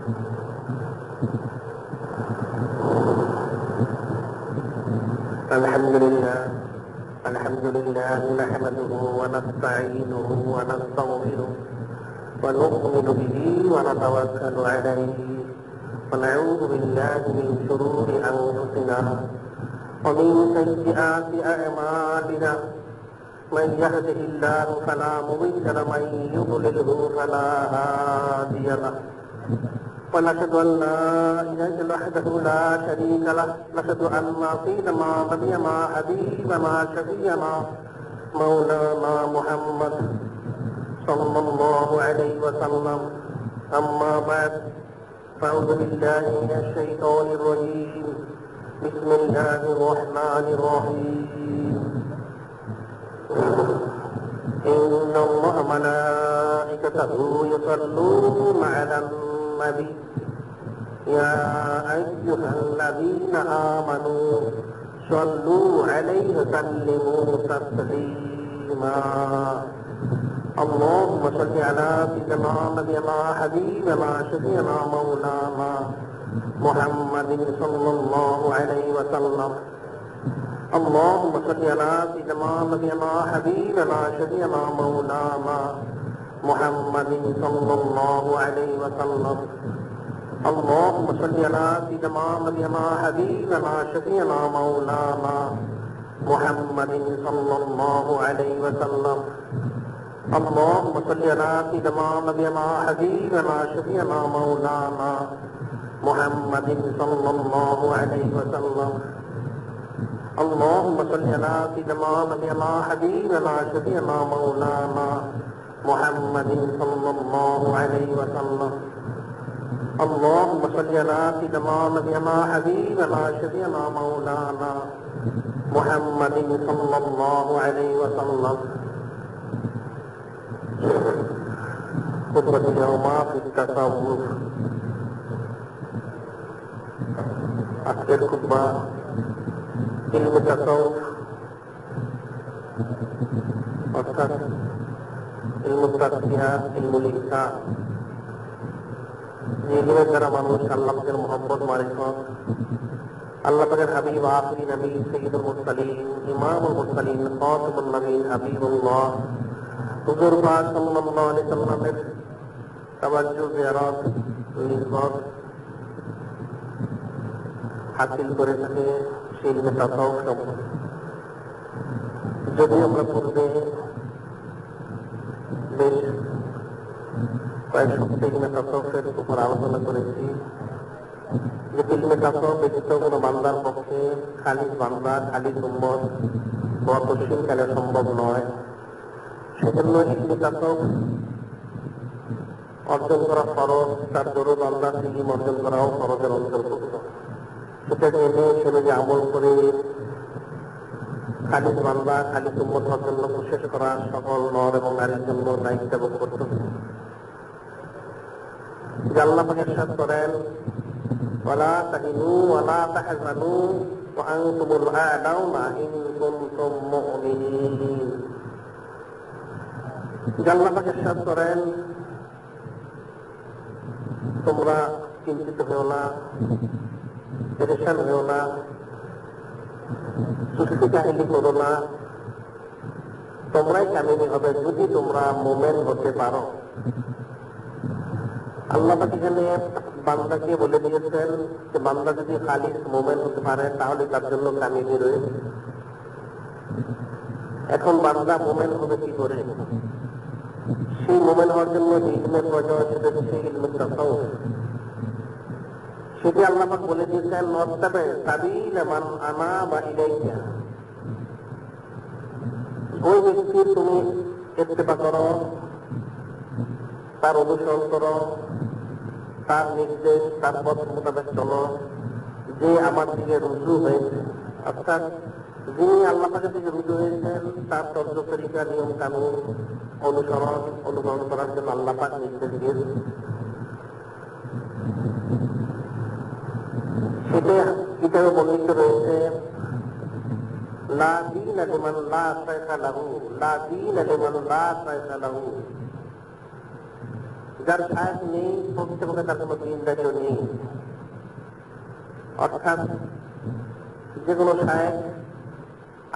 الحمد لله نحمده ونستعينه ونستغفره ونؤمن به ونتوكل عليه ونعوذ بالله من شرور أنفسنا ومن سيئات أعمالنا من يهده الله فلا مضل له ومن يضلله فلا هادي له ونشهد أن لا إله إلا الله وحده لا شريك له نشهد أن سيدنا نبينا حبيبنا شفيعنا مولانا محمد صلى الله عليه وسلم أما بعد فأعوذ بالله من الشيطان الرجيم بسم الله الرحمن الرحيم إن الله وملائكته يصلون على النبي يا أيها الذين آمنوا صلوا عليه وسلموا تسليما اللهم صل على سيدنا نبينا حبيبنا شفيعنا مولانا محمد صلى الله عليه وسلم اللهم صل على سيدنا نبينا حبيبنا شفيعنا مولانا محمد صلى الله عليه وسلم اللهم صل على سيدنا نبينا حبيبنا شفيعنا مولانا محمد صلى الله عليه وسلم اللهم صل على سيدنا نبينا حبيبنا شفيعنا مولانا محمد صلى الله عليه وسلم اللهم صل على سيدنا نبينا حبيبنا شفيعنا مولانا محمد صلى الله عليه وسلم اللهم صل على سيدنا نبينا حبيبنا شفيعنا مولانا محمد صلى الله عليه وسلم خطبة اليوم في التصوف আজকের খুতবা ইলমে তাসাউফ অর্থাৎ ইলমুত তাসবিহাত ইলমুল ইহসান যে ইলমের দ্বারা মানুষ আল্লাহ পাকের মুহাব্বত মারিফত আল্লাহ পাকের হাবিব আখিরি নবী সাইয়্যিদুল মুরসালিন ইমামুল মুরসালিন খাতামুন নবীন হাবিবুল্লাহ হুজুর পাক সাল্লাল্লাহু আলাইহি ওয়াসাল্লামের তাওয়াজ্জুহ জিয়ারত নিসবত হাসিল করে থাকে সেই ইলমে তাসাউফ সম্পর্কে। যদি আমরা পূর্বে বেশ কয়েক সপ্তাহে ইলমে তাসাউফের উপর আলোচনা করেছি যে ইলমে তাসাউফ ব্যতীত কোনো বান্দার পক্ষে খালিস বান্দা খালিস উম্মত বা তসলিমকালে সম্ভব নয়। সেজন্য ইলমে তাসাউফ অর্জন করা ফরজ, তার দরুদ আল্লাহর ইলম অর্জন করাও ফরজের অন্তর্ভুক্ত। সেটা জেনে সেটা যে আমল করে খালিস বান্দা খালিস উম্মত জন্য কোশিশ করা সকল নর এবং নারীর জন্য দায়িত্ব এবং কর্তব্য। আল্লাহ পাক ইরশাদ করেন ওয়ালা তাহিনু ওয়ালা তাহজানু ওয়া আনতুমুল আ'লাউনা ইন কুনতুম মুমিনিন। আল্লাহ পাক ইরশাদ করেন তোমরা চিন্তিত হও না, পেরেশান হও না, সুস্থ কাহিনী করো না, তোমরাই কামিনী হবে যদি তোমরা মুমিন হতে পারো। আল্লাহ পাক এখানে বান্দাকে বলে দিয়েছেন যে বান্দা যদি খালিস মুমিন হতে পারে তাহলে তার জন্য কামিনী রয়েছে। এখন বান্দা মুমিন হবে কি করে? সেই মুমিন হওয়ার জন্য যে ইলমের প্রয়োজন সেটা হচ্ছে ইলমে তাসাউফ। সেটি আল্লাহ পাক বলে দিয়েছেন ওয়াত্তাবি সাবিলা মান আনাবা ইলাইয়া। ওই ব্যক্তির তুমি ইত্তেবা করো, তার অনুসরণ করো, তার নির্দেশ তার পথ মোতাবেক চলো, যে আমার দিকে রুজু হয়েছে, অর্থাৎ যিনি আল্লাহ পাকের দিকে রুজু হয়েছেন তার তর্ক তরিকা নিয়ম কানুন অনুসরণ করার জন্য আল্লাহ পাক নির্দেশ দিয়েছেন। সেটা কিতাবে বর্ণিত রয়েছে লা দীনা লিমান লা শাইখা লাহু, লা দীনা লিমান লা শাইখা লাহু। যার শায়েখ নেই, প্রকৃতপক্ষে তার কোনো দিনদারিও নেই। অর্থাৎ যে কোনো শায়েখ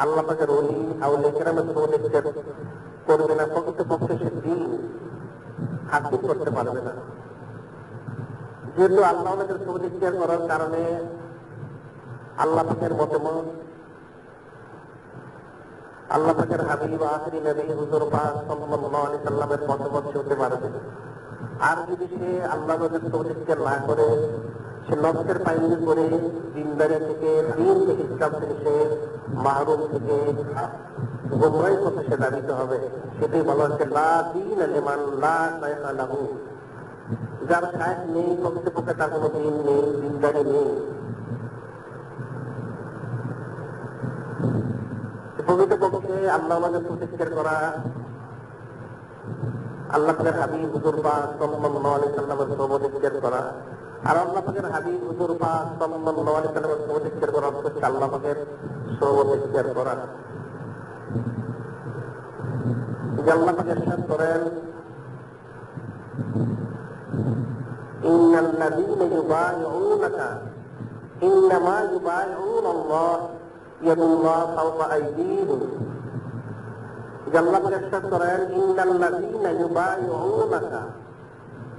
আল্লাহ পাকের ওলি আউলিয়া কেরামের সহযোগিতা করবে না, প্রকৃতপক্ষে সে দিন হাসিল করতে পারবে না। যেহেতু আল্লাহ ওনাদের সহযোগিতা করার কারণে আল্লাহ পাকের মতামত, আল্লাহ পাকের হাবিব আখিরি নবী হুজুর পাক সাল্লাল্লাহু আলাইহি সাল্লামের মতামত শুনতে পারবে। আর যদি সে আল্লাহ ওনাদের সহযোগিতা না করে, সে নফসের পায়নি করে দিনদারি থেকে, দিন থেকে, ইসলাম থেকে সে মাহরুম থেকে গোমরাহির পথে সে দাঁড়িতে হবে। সেটাই বলা হচ্ছে লা দীন লিমান লা শায়খা লাহু। যার শায়েখ নেই, প্রকৃতপক্ষে তার কোনো দিন নেই, দিনদারি নেই। প্রকৃতপক্ষে আল্লাহ আমাদের প্রতিষ্ঠা করা, আল্লাহ পাকের হাবিব হুজুর পাক সাল্লাল্লাহু আলাইহি সাল্লামের প্রতিষ্ঠা করা, আর আল্লাহ পাকের হাবিব হুজুর পাক সাল্লাল্লাহু আলাইহি সাল্লামের প্রতিষ্ঠা করা হচ্ছে আল্লাহ পাকের প্রতিষ্ঠা করা। আল্লাহ পাক ইরশাদ করেন, ইন্নাল্লাযীনা ইউবাইউনাকা ইন্নামা ইউবাইউনাল্লাহ ইয়াদুল্লাহ ফাওকা আইদিহিম। আল্লাহ পাক ইরশাদ করেন, ইন্নাল্লাযীনা ইউবাইউনাকা,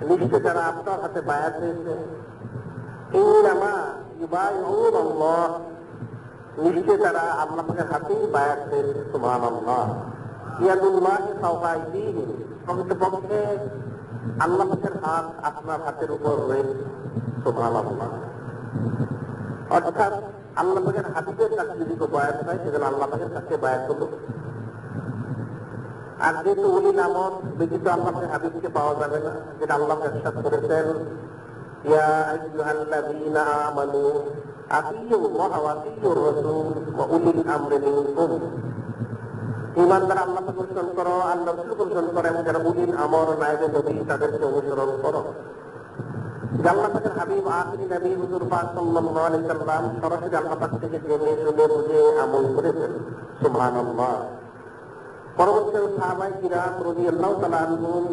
নিশ্চয় যারা আপনার হাতে বায়াত হয়েছে, ইন্নামা ইউবাইউনাল্লাহ, নিশ্চয় তারা আল্লাহ পাকের হাতেই বায়াত হয়েছে। সুবহানাল্লাহ। ইয়াদুল্লাহ ফাওকা আইদিহিম, প্রকৃতপক্ষে আল্লাহ পাকের হাত আপনার হাতের উপর রয়েছে। সুবহানাল্লাহ। অর্থাৎ আল্লাহ পাকের হাবিবের কাছে যদি কেউ বায়াত হয়, সেজন্য আল্লাহ পাকের কাছে বায়াত হলো। আর যেহেতু উলিল আমর ব্যতীত আল্লাহ পাকের হাবিবকে পাওয়া যাবে না, যেটা আল্লাহ ইরশাদ করেছেন, ইয়া আইয়ুহাল্লাযীনা আমানু আতিউল্লাহ ওয়া আতিউর রাসূল ওয়া উলিল আমরি মিনকুম। ঈমানদার আল্লাহ পাক অনুসরণ করো, আল্লাহ রাসূলকে অনুসরণ করো, এবং যারা উলিল আমর নায়েবে নবী তাদেরকে অনুসরণ করো। আল্লাহ পাকের হাবিব আখিরি নবী হুজুর পাক সাল্লাল্লাহু আলাইহি সাল্লাম সরাসরি আল্লাহ পাক থেকে জেনে শুনে বুঝে আমল করেছেন। সুবহানাল্লাহ। পরবর্তী সাহাবায়ে কিরাম রাদিয়াল্লাহু তাআলা আনহুম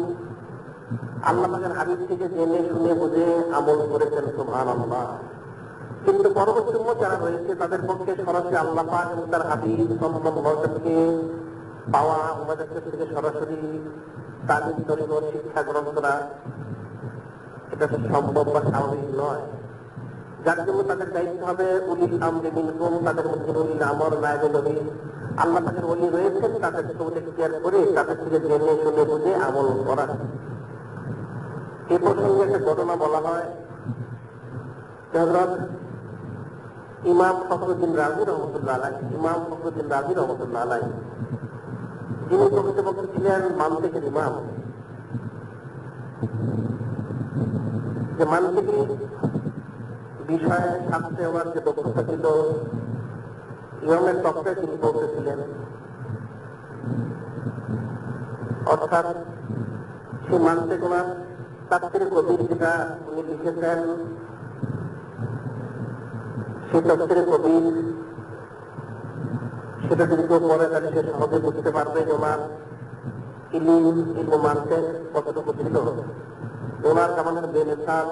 আল্লাহ পাকের হাবিব থেকে জেনে শুনে বুঝে আমল করেছেন। সুবহানাল্লাহ। কিন্তু পরবর্তী উম্মত যারা রয়েছে, তাদের পক্ষে সরাসরি আল্লাহ পাক এবং তার হাবিব সাল্লাল্লাহু আলাইহি ওয়াসাল্লামকে পাওয়া, ওনাদের কাছ থেকে সরাসরি তালিম তরিক ও শিক্ষা গ্রহণ করা, এটা সম্ভব বা স্বাভাবিক নয়। যার জন্য তাদের দায়িত্ব হবে উলিল আমরি মিনকুম, তাদের মধ্যে উলিল আমর নায়েবে নবী আল্লাহ পাকের ওলি রয়েছেন, তাদের সঙ্গে শেয়ার করে তাদের থেকে জেনে শুনে বুঝে আমল করা। এই প্রসঙ্গে একটা ঘটনা বলা হয়, হযরত ইমাম ফখরুদ্দিন রাজি রহমতুল্লাহ আলাইহি, ইমাম ফখরুদ্দিন রাজি রহমতুল্লাহ আলাইহি, যিনি প্রকৃতপক্ষে ছিলেন মানতিকের ইমাম। যে মানতিকি বিষয়ে শাস্ত্রে ওনার যে দক্ষতা ছিল, ইমামের তত্ত্বে তিনি পৌঁছেছিলেন। অর্থাৎ সেই মানতিক ওনার তাফসীরে কবির যেটা উনি লিখেছেন, সেই তাফসীরে কবির সেটা যদি কেউ পড়ে, তাহলে সে সহজে বুঝতে পারবে যে ওনার ইলমে মানতিক কতটুকু ছিল। ওনার কেমন বেমিসাল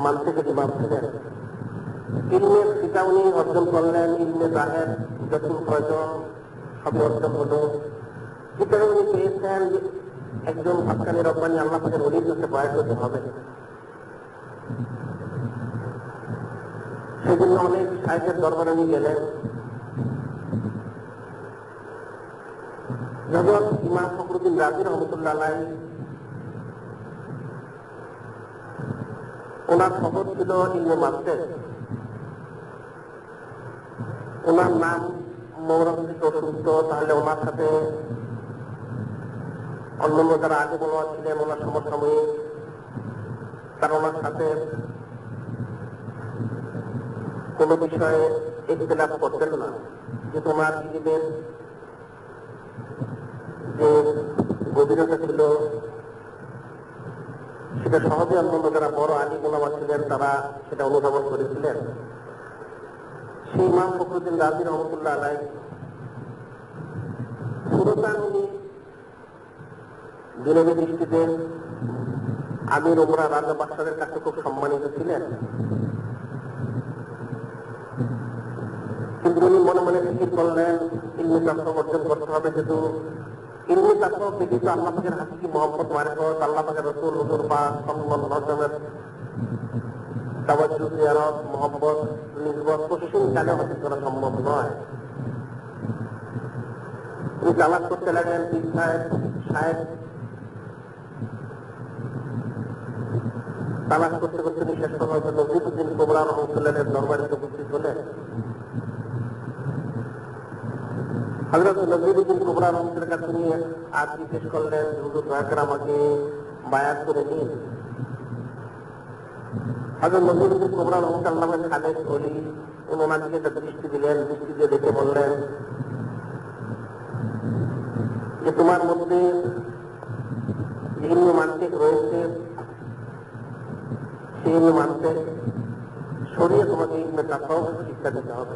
মানতিকের ইমাম ছিলেন। ইলমের শিক্ষা উনি অর্জন করলেন, ইলমে জাহের যতটুকু প্রয়োজন সবই অর্জন হলো। যেটা উনি পেয়েছেন, একজন হাক্কানি রব্বানি আল্লাহ পাকের ওলির কাছে বায়াত হতে হবে। সেজন্য অনেক শায়েখের দরবারে উনি গেলেন। যখন ইমাম ফখরুদ্দিন রাজি রহমতুল্লাহ আলাইহি, ওনার খবর ছিল ইলমে মানতিক, ওনার নাম মৌরবী অসুস্থ, তাহলে ওনার সাথে অন্যান্য যারা আগে বলা ছিলেন ওনার সমসাময়িক, তারা ওনার সাথে কোনো বিষয়ে ইখতিলাফ করতেন না। যে তোমার ইলমের যে গভীরতা ছিল, সেটা সহজে অন্যান্য যারা বড় আলিম ওলামা ছিলেন তারা সেটা অনুধাবন করেছিলেন। সেই ইমাম ফখরুদ্দিন রাজি রহমতুল্লাহ আলাইহি পুরোটান উনি দুনিয়াবী দৃষ্টিতে আমির ওমরা রাজা বাদশাহের কাছে খুব সম্মানিত ছিলেন, কিন্তু উনি মনে মনে ফিকির করলেন ইলমি তাসawwuf অর্জন করতে হবে, যেহেতু ইলমি তাসawwuf ব্যতীত আল্লাহ পাকের হাকিকি মুহাম্মদ মারিফত, আল্লাহ পাকের রাসূল হুজুর পাক সাল্লাল্লাহু আলাইহি ওয়াসাল্লামের তাওয়াজ্জুহ জিয়ারত মুহাব্বত নিসবত কোশ্চিন কালে হাসিল করা সম্ভব নয়। তিনি তালাশ করতে লাগলেন পীর সাহেব তালাশ করতে করতে তিনি শেষ কথা হয়তো নজরুদ্দিন কুবরা রহমতুল্লাহের দরবারে উপস্থিত হলেন। হযরত নজরুদ্দিন কুবরা রহমতুল্লাহের কাছে তিনি আজ জিজ্ঞেস করলেন, হুজুর দয়া করে আমাকে বায়াত করে নিন। হযরত নজরুদ্দিন কুবরা রহমতুল্লাহের খালেদ ওলি ওনার দিকে একটা দৃষ্টি দিলেন, দৃষ্টি দিয়ে দেখে বললেন যে তোমার মধ্যে যে ইলমে মানতিক রয়েছে সেই ইলমে মানতিক সরিয়ে তোমাকে ইলমে তাসাউফ শিক্ষা দিতে হবে।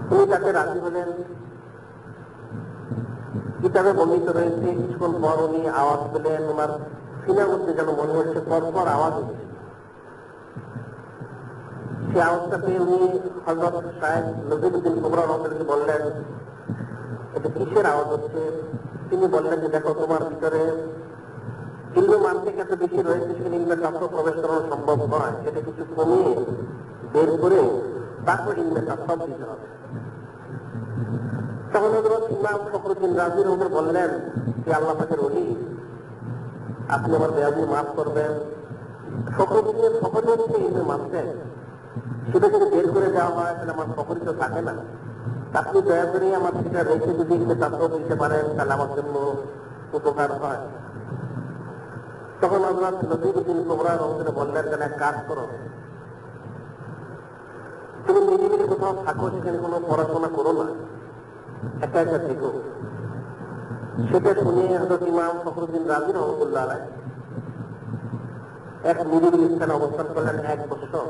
তিনি তাকে রাজি হলেন। কিতাবে বর্ণিত রয়েছে কিছুক্ষণ পর উনি আওয়াজ পেলেন, ওনার সিনার মধ্যে যেন মনে হচ্ছে পরপর আওয়াজ হচ্ছে। সেই আওয়াজটা পেয়ে উনি হযরত শায়েখ নজরুদ্দিন কুবরা রহমতুল্লাহকে বললেন, এটা কিসের আওয়াজ হচ্ছে? তিনি বললেন যে দেখো, তোমার ভিতরে ইলমে মানতিক এত বেশি রয়েছে, সেখানে ইলমে তাসাউফ প্রবেশ করানো সম্ভব নয়। সেটা কিছু কমিয়ে বের করে তারপর ইলমে তাসাউফ দিতে হবে। তখন হযরত ইমাম ফখরুদ্দিন রাজি রহমতুল্লাহ বললেন যে আল্লাহ পাকের ওলি, আপনি আমার বেয়াদবি মাফ করবেন। ফখরুদ্দিনের ফখর হচ্ছে ইলমে মানতিক, সেটা যদি বের করে দেওয়া হয় তাহলে আমার ফখর তো থাকে না। আপনি দয়া করে আমার সেটা রেখে যদি ইলমে তাসাউফ দিতে পারেন তাহলে আমার জন্য উপকার হয়। তখন হযরত নজরুদ্দিন কুবরা রহমতুল্লাহ বললেন, কেন এক কাজ করো, তুমি নিরিবিলি কোথাও থাকো, সেখানে কোনো পড়াশোনা করো না, একা একা থেকো। সেটা শুনে হযরত ইমাম ফখরুদ্দিন রাজি রহমতুল্লাহ আলাইহি এক নিরিবিলি স্থানে অবস্থান করলেন 1 বছর।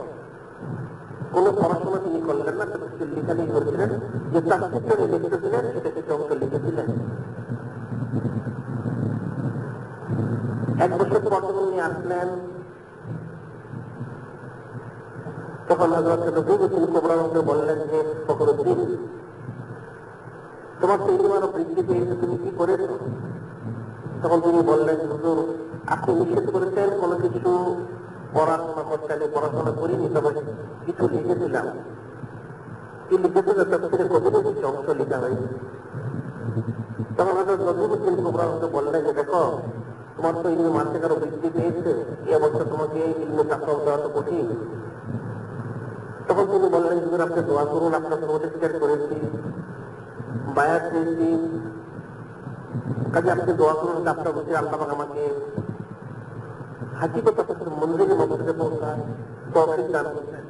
কোন পড়াশোনা তিনি করলেন না, তবে কিছু লেখালেখি করেছিলেন, যে তাফসীর লিখতেছিলেন সেটা কিছু অংশ লিখেছিলেন। 1 বছর পর যখন উনি আসলেন, তখন হযরত নজরুদ্দিন কুবরা রহমতুল্লাহ বললেন যে ফখরুদ্দিন, তোমার তো ইলম আরো বৃদ্ধি পেয়েছে, তুমি কি করেছ? তখন তিনি বললেন, হুজুর আপনি নিষেধ করেছেন কোনো কিছু পড়াশোনা করতে, আমি পড়াশোনা করিনি, তবে কিছু লিখেছিলাম। কি লিখেছিল? তাফসীরের কবির কিছু অংশ লেখা হয়েছে। তখন হযরত নজরুদ্দিন কুবরা রহমতুল্লাহ বললেন যে দেখো, তোমার তো ইলমে মানতিক আরো বৃদ্ধি পেয়েছে, এই অবস্থা তোমাকে ইলমে তাসাউফ দেওয়া তো কঠিন। তখন তিনি বললেন, হুজুর আপনি দোয়া করুন, আপনার প্রতিষ্ঠা করেছি, বায়াত দিয়েছি, কাজে আপনি দোয়া করুন আপনার বলছি আল্লাহ আমাকে হাকিকত মন্দিরের মধ্যে পৌঁছায় তৌফিক দান করছেন।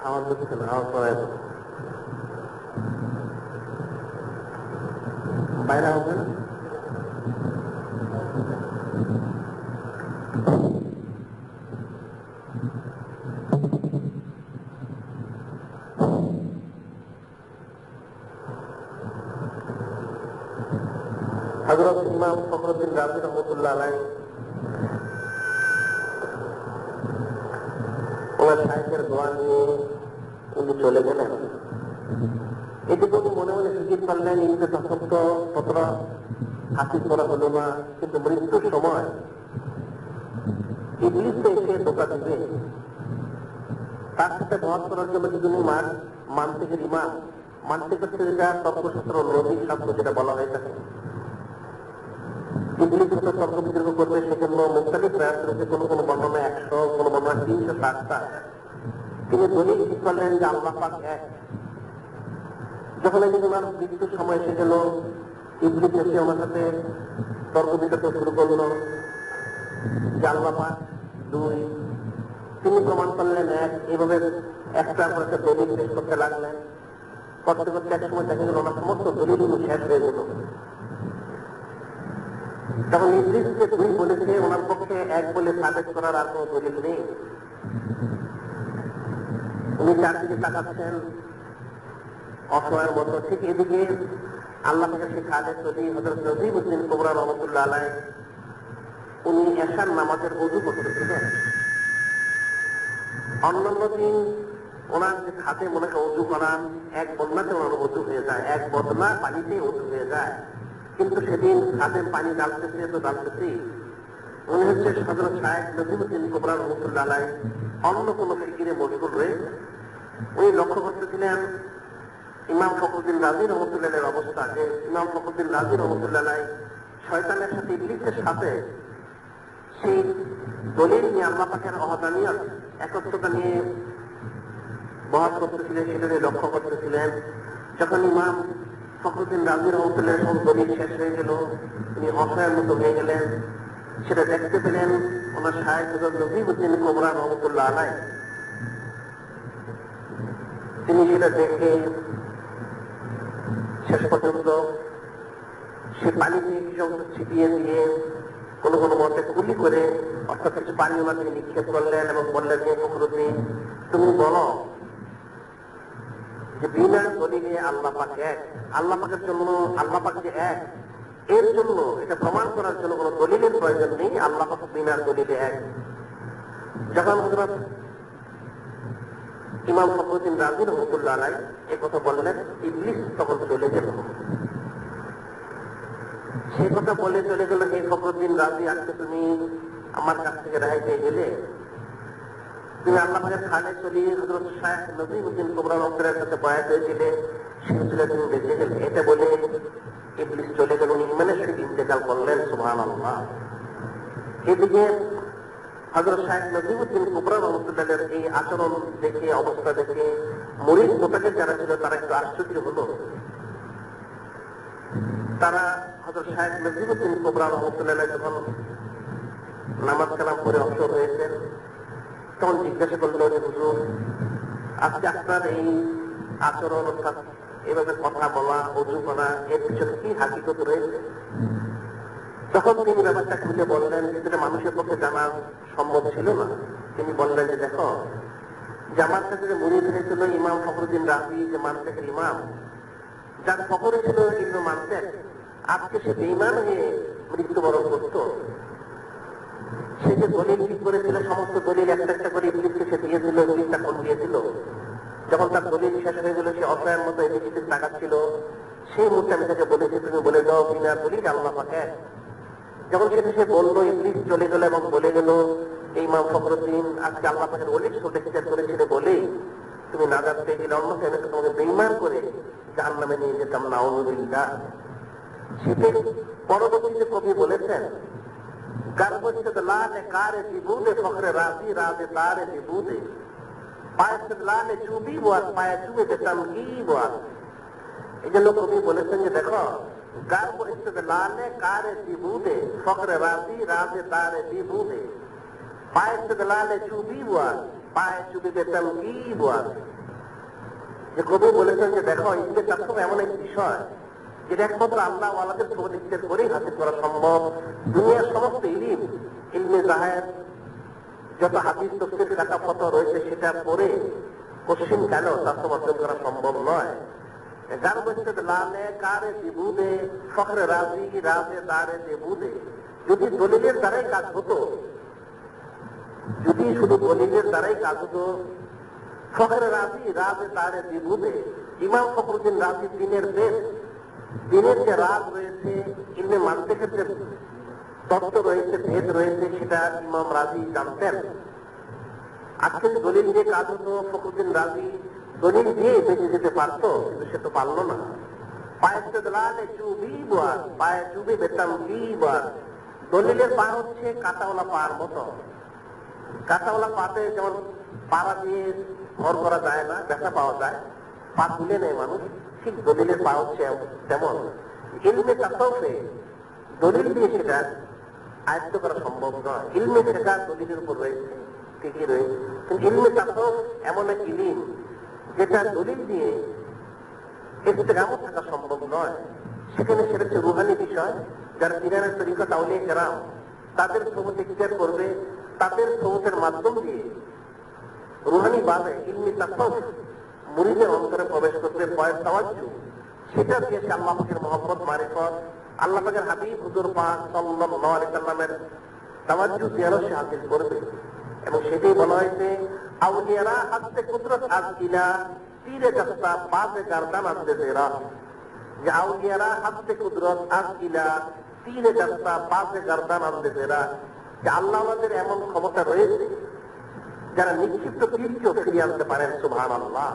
আমার বুঝছেন আওয়াজ করায় বাইরে হবে না। হযরত ইমাম ফখরুদ্দিন রাজি রহমতুল্লাহ আলাইহি ওনার শায়েখের দোয়া নিয়ে উনি চলে গেলেন। এটুকু মনে মনে ফিকির করলেন, ইলমে তাসাউফ তো কতটা হাসিল করা হলো না, কিন্তু মৃত্যুর সময় ইবলিস এসে ধোঁকা দিবে। তার সাথে দোয়া করার জন্য যদি মানতিকের ইমাম, মানতিকের যেটা তর্কশাস্ত্র লৌকিক শাস্ত্র যেটা বলা হয়ে থাকে, ইবলিস যত তর্ক বিতর্ক করবে সেজন্য মুখতালিফ প্রয়াস রয়েছে। কোনো কোনো বর্ণনা 100, কোনো বর্ণনা 360টা। তিনি দলিল ঠিক করলেন যে আল্লাহ পাক এক। যখন ওনার মৃত্যুর সময় এসে গেল, ইবলিস এসে ওনার সাথে তর্ক বিতর্ক শুরু করলো যে আল্লাহ পাক 2, তিনি প্রমাণ করলেন 1। এইভাবে একটা পর একটা দলিল পেশ করতে লাগলেন। করতে করতে এক সময় দেখা গেল ওনার সমস্ত দলিলগুলো শেষ হয়ে গেল। তখন ইবলিসকে 2 বলেছে, ওনার পক্ষে 1 বলে সাবেত করার আর কোনো দলিল নেই। উনি চারদিকে তাকাচ্ছেন অসহায়ের মতো। ঠিক এদিকে আল্লাহ পাকের সেই খালেদ নবী হযরত নজিমউদ্দিন কুবরা রহমাতুল্লাহ আলাইহি উনি এশার নামাজের ওযু করতেছিলেন। অন্যান্য দিন ওনার যে খাতে মনে হয় ওযু করান, এক বদনাতে ওনার ওযু হয়ে যায়, এক বদনা পানিতে ওযু হয়ে যায়। কিন্তু সেদিন খাতে পানি ডালতেছে তো ডালতেছেই। উনি হচ্ছে হযরত শায়েখ নজিমউদ্দিন কুবরা রহমাতুল্লাহ আলাইহি অন্য কোনো ফিকিরে মশগুল রয়েছে। উনি লক্ষ্য করতেছিলেন ইমাম ফখরুদ্দিন রাজি রহমতুল্লাহের অবস্থা, যে ইমাম ফখরুদ্দিন রাজি রহমতুল্লাহ শয়তানের সাথে ইবলিসের সাথে সেই দলিল নিয়ে আল্লাহ পাকের ওয়াহদানিয়ত একত্রতা নিয়ে বহাস করতেছিলেন, সেটা নিয়ে লক্ষ্য করতেছিলেন। যখন ইমাম ফখরুদ্দিন রাজি রহমতুল্লাহ সব দলিল শেষ হয়ে গেল, তিনি অসহায়ের মতো হয়ে গেলেন। সেটা দেখতে পেলেন ওনার শায়েখ হযরত নজিমউদ্দিন কুবরা রহমতুল্লাহ আলাইহি। তিনি সেটা দেখে শেষ পর্যন্ত সে পানিতে কিছু ছিটিয়ে দিয়ে কোনো কোনো মতে গুলি করে, অর্থাৎ কিছু পানি ওনাকে নিক্ষেপ করলেন এবং বললেন যে ফখরুদ্দিন, তুমি বলো যে বিনা দলিলে আল্লাহ পাক এক, আল্লাহ পাকের জন্য আল্লাহ পাক যে এক, এর জন্য এটা প্রমাণ করার জন্য কোনো দলিলের প্রয়োজন নেই, আল্লাহ পাক বিনা দলিলে এক। যখন হযরত ইমাম ফখরুদ্দিন রাজি রহমতুল্লাহ আলাইহি এই কথা বললেন, ইবলিস তখন চলে গেল। সেই কথা বলে চলে গেল, এই ফখরুদ্দিন রাজি, আজকে তুমি আমার কাছ থেকে রেহাই পেয়ে গেলে, তুমি আল্লাহ পাকের খালে চলিয়ে হযরত শায়েখ নজিমউদ্দিন কুবরা রহমতুল্লাহর সাথে বয়াত হয়েছিলে, সেটা তুমি বেঁচে গেলে। এটা বলে ইবলিস চলে গেল, ইমানের সহিত ইন্তেকাল করলেন। সুবহানাল্লাহ। এদিকে হযরত শায়েখ নজিমউদ্দিন কুবরা রহমতুল্লাহের এই আচরণ দেখে, অবস্থা দেখে মুরিদ মোতাকিদ যারা ছিল তারা একটু আশ্চর্য হলো। তারা হযরত শায়েখ নজিমউদ্দিন কুবরা রহমতুল্লাহ যখন নামাজ কালাম করে অবসর হয়েছেন, তখন জিজ্ঞাসা করলো যে হুজুর, আজকে আপনার এই আচরণ, অর্থাৎ এভাবে কথা বলা, ওযু করা, এর পিছনে কি হাকিকত রয়েছে? তখন তিনি ব্যাপারটা খুলে বললেন, যেটা মানুষের পক্ষে জানা সম্ভব ছিল না। তিনি বললেন যে দেখো, যে আমার কাছে যে মুরিদ হয়েছিল ইমাম ফখরুদ্দিন রাজি, যে মানতেকের ইমাম, যার ফখরে ছিল ইবনে মানতেক, আজকে সে বেঈমান হয়ে মৃত্যুবরণ করত। সে যে দলিল ঠিক করেছিল, সমস্ত দলিল একটা একটা করে ইবলিসকে সে দিয়েছিল, ইবলিসটা কোন দিয়েছিল। যখন তার দলিল শেষ হয়ে গেল, সে অসহায়ের মতো ইবলিসের তাকাচ্ছিল। সেই মুহূর্তে আমি তাকে বলেছি, তুমি বলে দাও বিনা দলিল আল্লাহ পাক এক। যখন সেটা সে বললো, ইবলিস চলে গেল এবং বলে গেল, এই ইমাম ফখরুদ্দিন আজকে আল্লাহ পাকের ওলির সাথে বিচার করেছিল বলেই তুমি নাজাত পেয়ে গেলে, অন্যথায় আমি তোমাকে বেঈমান করে জাহান্নামে নিয়ে যেতাম, নাউযুবিল্লাহ। সেটা পরবর্তীতে কবি বলেছেন, गर्व इस्तदलाल कार दिबूदे फख्र राजी राज़दार दिबूदे पाए इस्तदलाल चूबी बात पाए चूबे तमकीब बात। এই জন্য কবি বলেছেন যে দেখো, गर्व इस्तदलाल कार दिबूदे फख्र राजी राज़दार दिबूदे पाए इस्तदलाल चूबी बात पाए चूबे तमकीब बात। যে কবি বলেছেন যে দেখো, ইলমে তাফসীর এমন এক বিষয় যেটা একমাত্র আল্লাহ ওয়ালাদের উপদেশের করেই হাসিল করা সম্ভব। দুনিয়ার সমস্ত ইলম, ইলমে জাহের, যত হাদিস তাফসীর কাটা ফতোয়া রয়েছে, সেটা পড়ে কোশ্চিন কেন তাফসীর অর্জন করা সম্ভব নয়। গার্ব ইস্তেদলালে কারে দিবুদে ফখরে রাজি রাজেদারে দিবুদে। যদি দলিলের দ্বারাই কাজ হতো, যদি শুধু দলিলের দ্বারাই কাজ হতো, ফখরে রাজি রাজেদারে দিবুদে, ইমাম ফখরুদ্দিন রাজি দিনের দেশ, দিনের যে রাজ রয়েছে, ইলমে মানতেকের যে তত্ত্ব রয়েছে, ভেদ রয়েছে, সেটা ইমাম রাজি জানতেন। আজকে দলিল দিয়ে কাজ হতো, ফখরুদ্দিন রাজি দলিল দিয়ে বেঁচে যেতে পারতো, কিন্তু সে তো পারলো না। পায়ে ইস্তেদলালে চুবি বাত পায়ে চুবি বেতামকিব বাত। দলিলের পা হচ্ছে কাঁটাওয়ালা পার মতো। কাঁটাওয়ালা পাতে যেমন পাড়া দিয়ে ভর করা যায় না, ব্যথা পাওয়া যায়, পা তুলে নেয় মানুষ, ঠিক দলিলের পা হচ্ছে তেমন। ইলমে তাসাউফে দলিল দিয়ে সেটা আয়ত্ত করা সম্ভব নয়। ইলমে সেটা দলিলের উপর রয়েছে, ঠিকই রয়েছে, কিন্তু ইলমে তাসাউফ এমন এক ইলম যেটা দলিল দিয়ে ইস্তেকামত থাকা সম্ভব নয়। সেখানে সেটা হচ্ছে রুহানি বিষয়। যারা পীরের তরিকত আউলিয়া কেরাম, তাদের সোহবত ইখতিয়ার করবে, তাদের সোহবতের মাধ্যম দিয়ে রুহানি ভাবে ইলমি তাসাউফ মুরিদের অন্তরে প্রবেশ করবে, পয়ের তাওয়াজ্জু সেটা দিয়েছে আল্লাহ পাকের মহব্বত মারিফত, আল্লাহ পাকের হাবিব হুজুর পাক সাল্লাল্লাহু আলাইহি সাল্লামের তাওয়াজ্জুহ জিয়ারত সে হাসিল করবে। এবং সেটাই বলা হয়েছে আউলিয়ারা হাতে কুদরত আজিলা তীরে কাস্তা বাজে গারদান আসবে তেরা, যে আউলিয়ারা হাতে কুদরত আজিলা তীরে কাস্তা বাজে গারদান আসবে তেরা, যে আল্লাহ আমাদের এমন ক্ষমতা রয়েছে যারা নিক্ষিপ্ত তীরকেও ফিরিয়ে আনতে পারেন। সুবহানাল্লাহ।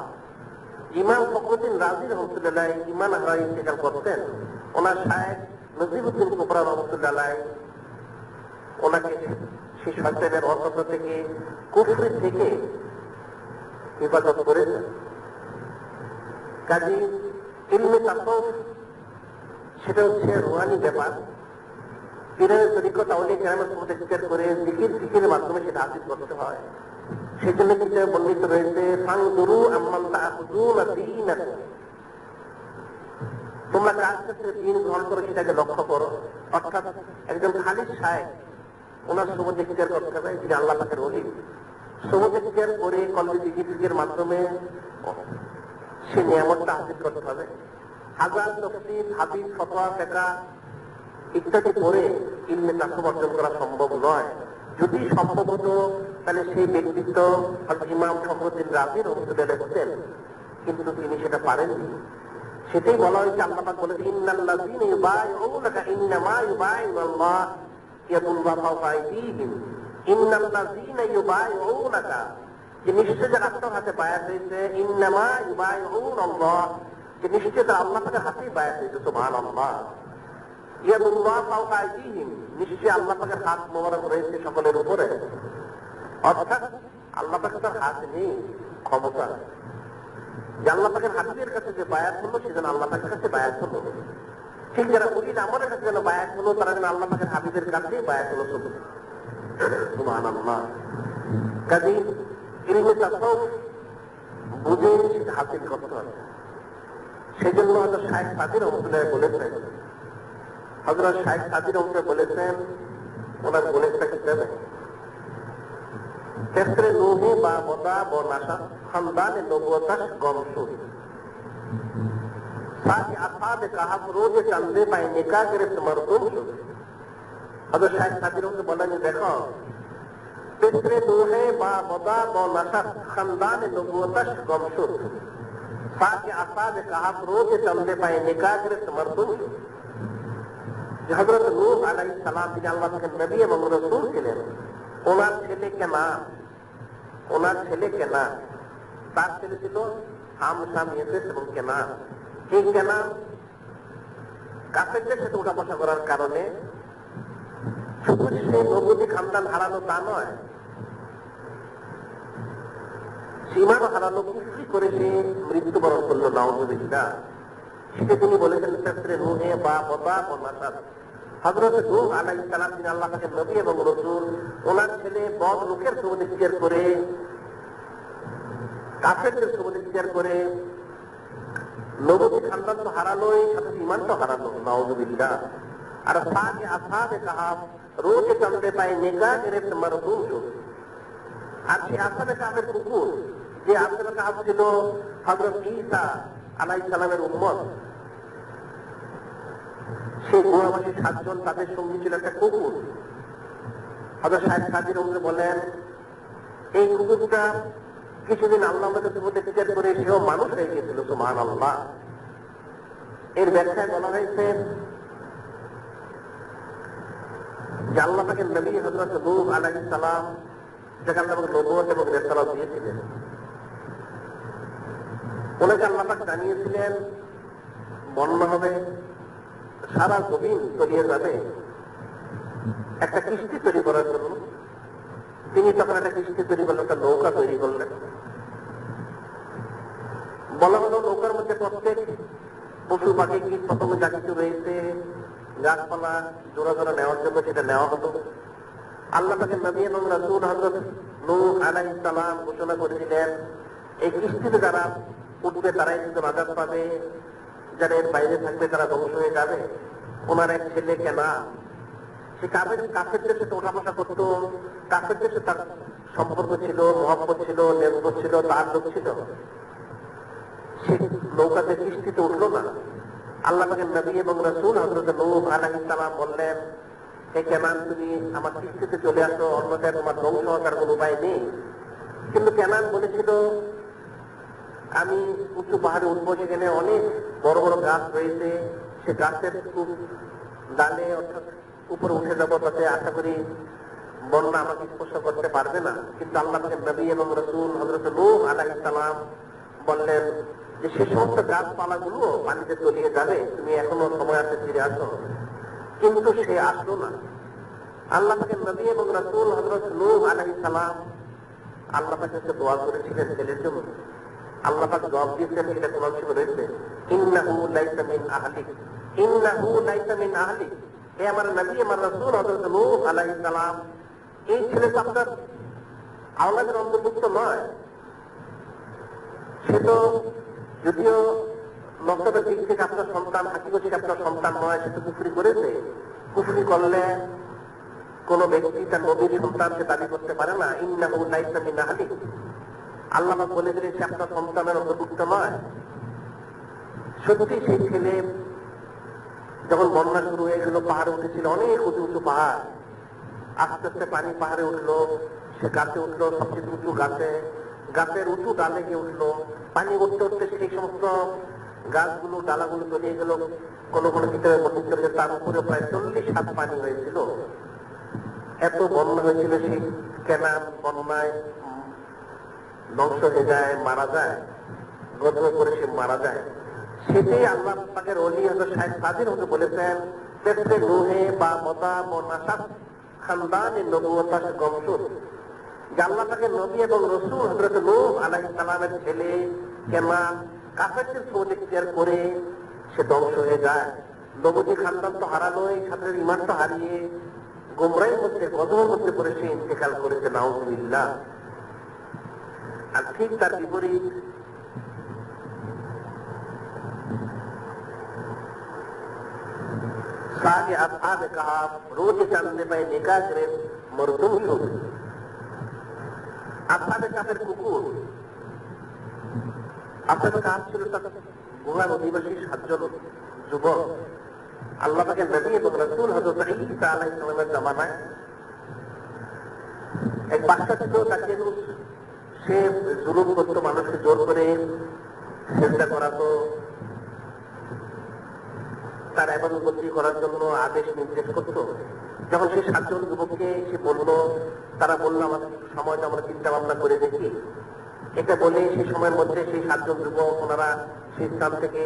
ইমাম ফখরুদ্দিন রাজি রহমতুল্লাহ ইমান হারাই স্বীকার করতেন, ওনার শায়েখ নজিবুদ্দিন কুবরা রহমতুল্লাহ ওনাকে সেই শয়তানের অসত্য থেকে, কুফরি থেকে হেফাজত করেছেন। কাজী ইলমে তাসাউফ সেটা হচ্ছে রুহানি ব্যাপার। পীরের তরিকত আউলিয়া কেরামের মধ্যে জিকির করে জিকিরের মাধ্যমে সেটা হাসিল করতে হয়। সেই জন্য কিন্তু বর্ণিত রয়েছে ফানজুরু আম্মান তা'খুযুনা দীনাকুম, তোমরা কার ক্ষেত্রে দ্বীন গ্রহণ করো সেটাকে লক্ষ্য করো। অর্থাৎ একজন খালিদ শায়েখ ওনার সমুদ্রে জিকির করতে হবে, যিনি আল্লাহ পাকের ওলি, সমুদ্রে জিকির করে কলবে জিকিরের মাধ্যমে সে নিয়ামতটা হাসিল করতে হবে। হাজার তফসির হাদিস ফতোয়া ফিকহ ইত্যাদি পড়ে ইলমে তাসাউফ অর্জন করা সম্ভব নয়। যদি সম্ভব হতো তাহলে সেই ব্যক্তিত্ব ইমাম ফখরুদ্দিন রাজি রহমতুল্লাহ হতেন, কিন্তু তিনি সেটা পারেননি। সেটাই বলা হয়েছে, আল্লাহ পাক বলেছেন ইন্নাল্লাযীনা ইউবাইউনাকা ইন্নামা ইউবাইউনাল্লাহ ইয়াদুল্লাহু ফাওকা আইদিহিম, ইন্নাল্লাযীনা ইউবাইউনাকা, যে নিশ্চয় যারা আপনার হাতে বায়াত হয়েছে, ইন্নামা ইউবাইউনাল্লাহ, যে নিশ্চয় তারা আল্লাহ পাকের হাতেই বায়াত হয়েছে। সুবহানাল্লাহ। ইয়াদুল্লাহু ফাওকা আইদিহিম, নিশ্চয় আল্লাহ পাকের হাত মোবারক রয়েছে সকলের উপরে। অর্থাৎ আল্লাহ পাকের তার হাত নেই, ক্ষমতা। যে আল্লাহ পাকের হাবিবের কাছে যে বায়াত হলো সেজন্য আল্লাহ পাকের কাছে বায়াত হলো, ঠিক যারা উলিল আমলের কাছে যেন বায়াত হলো তারা যেন আল্লাহ পাকের হাবিবের কাছেই বায়াত হলো। সুবহানাল্লাহ। কাজেই ইলমে তাসাউফ বুঝে হাসিল করতে হবে। সেই জন্য হয়তো শায়েখ সাদি রহমতুল্লাহ বলেছেন, হযরত শায়েখ সাদি রহমতুল্লাহ বলেছেন, ওনার বলেছেন কিতাবে ক্ষেত্রে নুহে বা বদা ব নাশা খানদানে নবুয়তাস গমসুর সাথে আসাবে কাহাব রোজে চান্দে পায় নিকাহ গিরফত মরদুম শুদ। হযরত শায়েখ সাদি রহমতুল্লাহ বলেন, দেখো ক্ষেত্রে নুহে বা বদা ব নাশা খানদানে নবুয়তাস গমসুর সাথে আসাবে কাহাব রোজে চান্দে পায় নিকাহ গিরফত মরদুম শুদ। যে হযরত নূহ আলাইহিস সালাম তিনি আল্লাহ পাকের নবী এবং রাসূল ছিলেন, ওনার ছেলে কেনান, তার ছেলে ছিল হাম, শাম, ইয়াফেস এবং কেনান। এই কেনান কাফেরদের সাথে উঠা বসা করার কারণে শুধু সে নবুয়তি খানদান হারানো তা নয়, সীমান হারানো, কুফরি করে সে মৃত্যুবরণ করলো। নাউযুবিল্লাহ। সেটা তিনি বলেছেন ক্ষেত্রে নুহে বা বদা ও নাশাদ। হযরত নূহ আলাইহিস সালাম তিনি আল্লাহ পাকের নবী এবং রাসূল, ওনার ছেলে বদ লোকের সম্বন্ধে জিজ্ঞেস করে, কাফেরদের সম্বন্ধে জিজ্ঞেস করে, নবুয়তি খানদান তো হারানোই, সাথে ঈমান তো হারানো। নাউযুবিল্লাহ। আর সাথে আসহাবে কাহাফ রোজে চাঁদে পায় নিকাহ গিরফত মরদুম শুদ। আর সেই আসহাবে কাহাফের কুকুর, যে আসহাবে কাহাফ ছিল হযরত ঈসা আলাইহিস সালামের উম্মত, সেই গুহাবাসী 7 জন, তাদের সঙ্গী ছিল একটা কুকুর। হযরত শায়েখ সাদি রহমতুল্লাহ বলেন, এই কুকুরটা কিছুদিন আল্লাহ আমাদের মধ্যে বিচার করে সেও মানুষ হয়ে গিয়েছিল। সুবহানাল্লাহ। এর ব্যাখ্যায় বলা হয়েছে যে আল্লাহ পাকের নবী হযরত নূহ আলাইহিস সালাম যাকে আল্লাহ পাক নবুয়ত এবং রিসালাত দিয়েছিলেন, ওনাকে আল্লাহ পাক জানিয়েছিলেন বন্যা হবে, সারা জমিন তলিয়ে যাবে, একটা কিস্তি তৈরি করার জন্য তিনি তখন একটা কিস্তি তৈরি করলেন, একটা নৌকা তৈরি করলেন। বলা হলো নৌকার মধ্যে প্রত্যেক পশু পাখি কীট পতঙ্গ যা কিছু রয়েছে, গাছপালা জোড়া জোড়া নেওয়ার জন্য সেটা নেওয়া হতো। আল্লাহ পাকের নবী এবং রাসূল হযরত নূহ আলাইহিস সালাম ঘোষণা করেছিলেন, এই কিস্তিতে যারা উঠবে তারাই কিন্তু নাজাত পাবে, যারা এর বাইরে থাকবে তারা ধ্বংস হয়ে যাবে। ওনার এক ছেলে কেনান, সে কাফেরদের সাথে ওঠা বসা করতো, কাফেরদের সাথে তার সম্পর্ক ছিল, মহব্বত ছিল, নেসবত ছিল, তার লোক ছিল। সে নৌকাতে কিস্তিতে উঠলো না, আল্লাহ পাকের নবী এবং রাসূল হযরত নূহ আলাইহিস সালাম বললেন, হে কেনান, তুমি আমার সৃষ্টিতে চলে আসো, অন্যথায় তোমার ধ্বংস হওয়ার কোনো উপায় নেই। কিন্তু কেনান বলেছিল, আমি উঁচু পাহাড়ে উঠবো, সেখানে অনেক বড় বড় গাছ রয়েছে, সে গাছের খুব ডালে অর্থাৎ উপরে উঠে যাবো, তাতে আশা করি বন্যা আমাকে স্পর্শ করতে পারবে না। কিন্তু আল্লাহ পাকের নবী এবং রাসূল হযরত নূহ আলাইহিস সালাম বললেন যে সে সমস্ত গাছপালাগুলো পানিতে তলিয়ে যাবে, তুমি এখনো সময় আছে, ফিরে আসো। কিন্তু সে আসলো না। আল্লাহ পাকের নবী এবং রাসূল হযরত নূহ আলাইহিস সালাম আল্লাহ পাকের কাছে দোয়া করেছিলেন ছেলের জন্য। আল্লাহ পাক জবাব দিয়েছেন, এটা কোরআন শরীফে রয়েছে, ইন্নাহু লাইসা মিন আহলিক, ইন্নাহু লাইসা মিন আহলিক। হে আমার নবী, আমার রাসূল হযরত নূহ আলাইহিস সালাম, এই ছেলে তো আপনার আওলাদের অন্তর্ভুক্ত নয়। সে তো যদিও নসবের দিক থেকে আপনার সন্তান, হাকিগতিক আপনার সন্তান নয়, সে তো কুফরি করেছে। কুফরি করলে কোন ব্যক্তি তার নবীর সন্তানকে দাবি করতে পারে না। ইন্নাহু লাইসা মিন আহলিক, আল্লাহ পাক বলে দিলেন সে আপনার সন্তানের অন্তর্ভুক্ত নয়। সত্যি সেই ছেলে যখন বন্যা শুরু হয়ে গেল, পাহাড়ে উঠেছিল, অনেক উঁচু উঁচু পাহাড়, আস্তে আস্তে পানি পাহাড়ে উঠলো, সে গাছে উঠলো, সবচেয়ে উঁচু গাছে, গাছের উঁচু ডালে গিয়ে উঠলো। পানি উঠতে উঠতে সেই সমস্ত গাছগুলো ডালাগুলো তলিয়ে গেল, কোনো কোনো ভিতরে বর্ণিত হয়েছে তার উপরে প্রায় 40 হাত পানি হয়েছিল। এত বন্যা হয়েছিল, সেই কেনান বন্যায় ধ্বংস হয়ে যায়, মারা যায়, গর্ভ করে সে মারা যায়। সেটাই আল্লাহ পাকের ওলি হযরত শাইখ সাদির হতে বলেছেন, তেসরে নূহে বা মদা বনাসাত খানদানে নবুয়তাস গমসুর, যে আল্লাহ পাকের নবী এবং রাসূল হযরত নূহ আলাইহিস সালামের ছেলে কেনান কাফেরদের সঙ্গে শেয়ার করে সে ধ্বংস হয়ে যায়। নবুয়তি খানদান তো হারানোই, সাথে ঈমান তো হারিয়ে গোমরাহির মধ্যে, গজবের মধ্যে পড়ে সে ইন্তেকাল করেছে, নাউযুবিল্লাহ। আর ঠিক তার বিপরীত सागे असहाब कहा, रोज चलने पे निकाह करे मरदुम शुभ। আসহাবে কাফের কুকুর, আসহাবে কাফ ছিল গুহার অধিবাসী 7 জন যুবক। আল্লাহ পাকের নবী এবং রাসূল হযরত ঈসা আলাইহিস সালামের জামানায় এক বাচ্চা ছিল, তাকে সে জুলুম করতো, মানুষকে জোর করে সেজদা করাতো, তার ইবাদতবন্দি করার জন্য আদেশ নির্দেশ করতো। যখন সেই 7 জন যুবককে সে বললো, তারা বললো আমাদের সময় আমরা চিন্তা ভাবনা করে দেখি। এটা বলে সেই সময়ের মধ্যে সেই 7 জন যুবক ওনারা সেই স্থান থেকে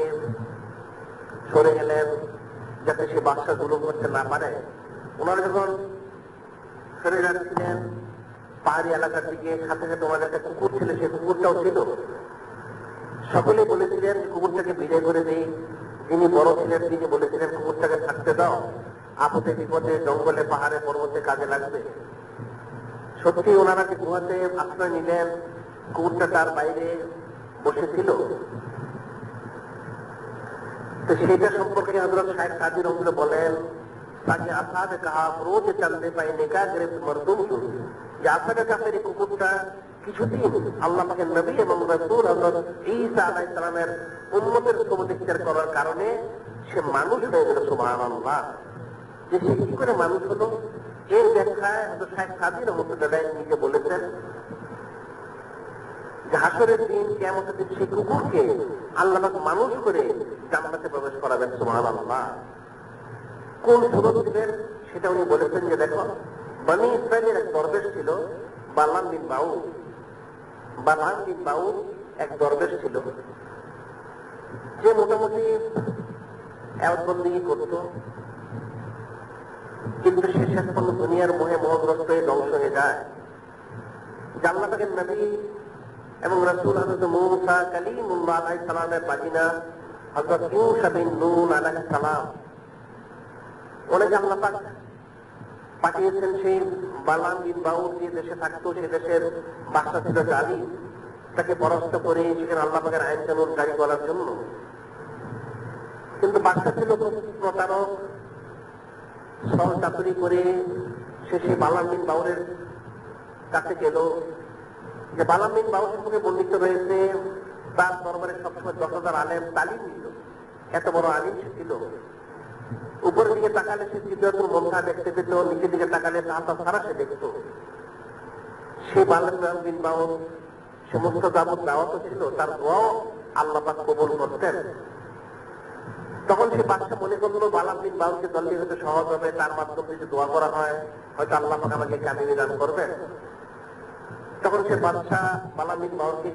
সরে গেলেন, যাতে সে বাদশা জুলুম করতে না পারে। ওনারা যখন সরে যাচ্ছিলেন পাহাড়ি এলাকার দিকে, সাথে সাথে ওনার একটা কুকুর ছিল, সেই কুকুরটাও ছিল। সকলে বলেছিলেন কুকুরটাকে বিদায় করে দেই। যিনি বড় ছিলেন তিনি বলেছিলেন কুকুরটাকে থাকতে দাও, আপদে বিপদে জঙ্গলে পাহাড়ে পর্বতে কাজে লাগবে। সত্যি ওনারা যে গুহাতে আশ্রয় নিলেন, কুকুরটা তার বাইরে বসেছিল। তো সেটা সম্পর্কে হযরত শাইখ সাদি রহমাতুল্লাহ বলেন, তাকে আসহাবে কাহাফ রোজ চলতে পাই নিকাহ গ্রেফ মরদুম শুরু, যে আসহাবে কাফের এই কুকুরটা কিছুদিন আল্লাহ পাকের নবী এবং রাসূল হযরত ঈসা আলাইহিস সালামের উম্মতের সমধিকার করার কারণে সে মানুষ হয়ে গেল। সুবহানাল্লাহ। যে সে কি করে মানুষ হলো, এর ব্যাখ্যায় হযরত শাইখ সাদি রহমাতুল্লাহ নিজে বলেছেন যে হাসরের দিন, কিয়ামতের দিন সেই কুকুরকে আল্লাহ পাক মানুষ করে জান্নাতে প্রবেশ করাবেন। সুবহানাল্লাহ। কোন সুযোগ দিবেন সেটা উনি বলেছেন যে দেখো, বনি ইসরাইলের এক দরবেশ ছিল বালাম বিন বাউর। বালাম বিন বাউর এক দরবেশ ছিল, যে মোটামুটি এবাদতবন্দি করত, কিন্তু সে শেষ পর্যন্ত দুনিয়ার মোহে মোহগ্রস্ত হয়ে ধ্বংস হয়ে যায়। আল্লাহ পাকের নবী এবং রাসূল হযরত মূসা কালিমুল্লাহ আলাইহিস সালামের বাগিনা হযরত ইউসা বিন নূন আলাইহিস সালাম, ওনাকে আল্লাহ পাক পাঠিয়েছেন সেই বালাম বিন বাউর যে দেশে থাকতো, সে দেশের বাদশা ছিল জালিম, তাকে পরাস্ত করে সেখানে আল্লাহ পাকের আইন কানুন জারি করার জন্য। কিন্তু বাদশা ছিল প্রতারক, সব চাতুরি করে সে সেই বালাম বিন বাউরের কাছে গেল। যে বালাম বিন বাউর সম্পর্কে বর্ণিত রয়েছে, তার দরবারে সবসময় 10,000 আলেম তালিম নিল। এত বড় আলিম সে ছিল। উপরের দিকে তাকালে সে সিদরাতুল মুনতাহা দেখতে পেত, নিচের দিকে তাকালে তাহতা সারা সে দেখত। সে বালাম বিন বাউর সমস্ত যাবত দাওয়াতও ছিল, তার দোয়াও আল্লাহ পাক কবুল করতেন। তখন সে বাদশা মনে করলো বালাম বিন বাউরকে দলটি হয়তো সহজ হবে, তার মাধ্যমে যদি দোয়া করা হয় হয়তো আল্লাহ পাক আমাকে কামিনী দান করবেন। তখন সে বাদশা বালাম বিন বাউরকে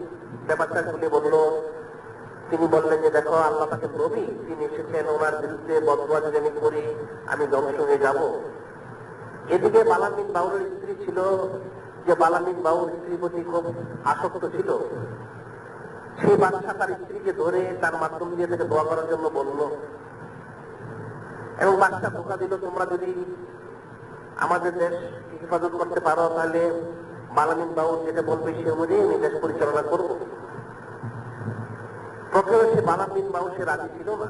ব্যাপারটা খুলে বলল। তিনি বললেন যে দেখো, আল্লাহ পাকের নবী তিনি এসেছেন, ওনার বিরুদ্ধে বদদোয়া যদি আমি করি আমি ধ্বংস হয়ে যাব। এদিকে বালাম বিন বাউরের স্ত্রী ছিল, যে বালাম বিন বাউর স্ত্রীর প্রতি খুব আসক্ত ছিল। সেই বাদশা তার স্ত্রীকে ধরে তার মাধ্যম দিয়ে তাকে দোয়া করার জন্য বলল, এবং বাদশা ধোঁকা দিল, তোমরা যদি আমাদের দেশ হেফাজত করতে পারো তাহলে বালাম বিন বাউর যেটা বলবে সে অনুযায়ী আমি দেশ পরিচালনা করবো। প্রথমে সে বালাম বিন বাউর সে রাজি ছিল না।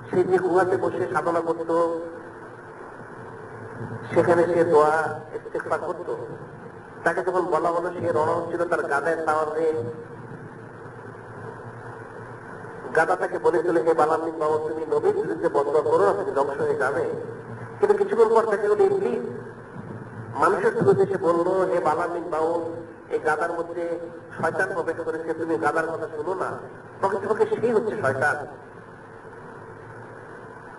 সে যে গুহাতে বসে সাধনা করত, সেখানে সে দোয়া ইস্তেগফার করত। তাকে যখন বলা হলো সে রওনা হচ্ছিল তার গাদায় তাওয়ারে, গাদা তাকে বলেছিল, হে বালাম বিন বাউর তুমি নবীর বিরুদ্ধে বদদোয়া করো না, তুমি ধ্বংস হয়ে যাবে। কিন্তু কিছুক্ষণ পর তাকে বলে ইবলিস মানুষের থ্রুতে সে বললো, হে বালাম বিন বাউর এই গাদার মধ্যে শয়তান প্রবেশ করেছে, তুমি গাদার কথা শুনো না, প্রকৃতপক্ষে সেই হচ্ছে শয়তান।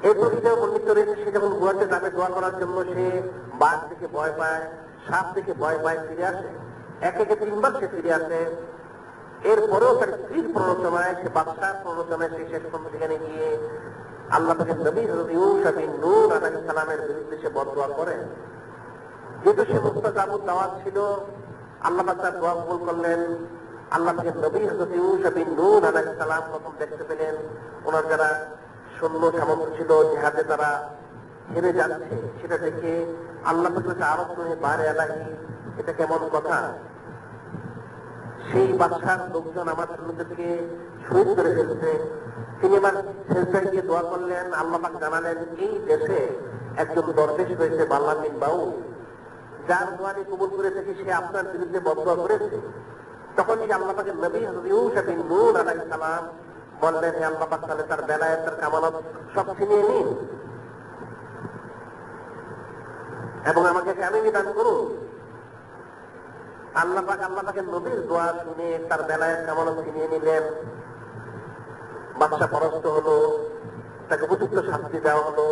এই প্রকৃতিও বর্ণিত রয়েছে, সে যখন গুহাতে যাবে দোয়া করার জন্য সে বাঘ থেকে ভয় পায়, সাপ থেকে ভয় পায়, ফিরে আসে। একে 3বার সে ফিরে আসে। এরপরেও তার স্ত্রীর প্ররোচনায়, সে বাদশার প্ররোচনায় সে শেষ পর্যন্ত সেখানে গিয়ে আল্লাহ পাকের নবী হযরত ইউসা বিন নূন আলাইহিস সালামের বিরুদ্ধে সে বদদোয়া করে। যেহেতু সে মুস্তাজাবুদ দাওয়াত ছিল, আল্লাহ পাক তার দোয়া কবুল করলেন। আল্লাহ পাকের নবী হযরত ইউসা বিন নূন আলাইহিস সালাম প্রথম দেখতে পেলেন ওনার যারা সৈন্য সামন্ত ছিল জিহাদে তারা হেরে যাচ্ছে, সেটা দেখে আল্লাহ পাকের কাছে আরজ করে, বারে আলাহি এটা কেমন কথা, সেই বাদশার লোকজন আমার সৈন্যদেরকে শহীদ করে ফেলছে। তিনি এবার সেজদায় গিয়ে দোয়া করলেন। আল্লাহ পাক জানালেন এই দেশে একজন দরবেশ রয়েছে বালাম বিন বাউর, যার দোয়া আমি কবুল করে থাকি, সে আপনার বিরুদ্ধে বদদোয়া করেছে। তখন সে আল্লাহ পাকের নবী হযরত ইউসা বিন নূন আলাইহিস সালাম বললেন, হে আল্লাহ পাক তাহলে তার বেলায়েত তার কামালত সব ছিনিয়ে নিন এবং আমাকে কামিনী দান করুন। আল্লাহ পাকের নবীর দোয়া শুনে তার বেলায়েত কামালত ছিনিয়ে নিলেন। বাদশা পরাস্ত হলো, তাকে উপযুক্ত শাস্তি দেওয়া হলো।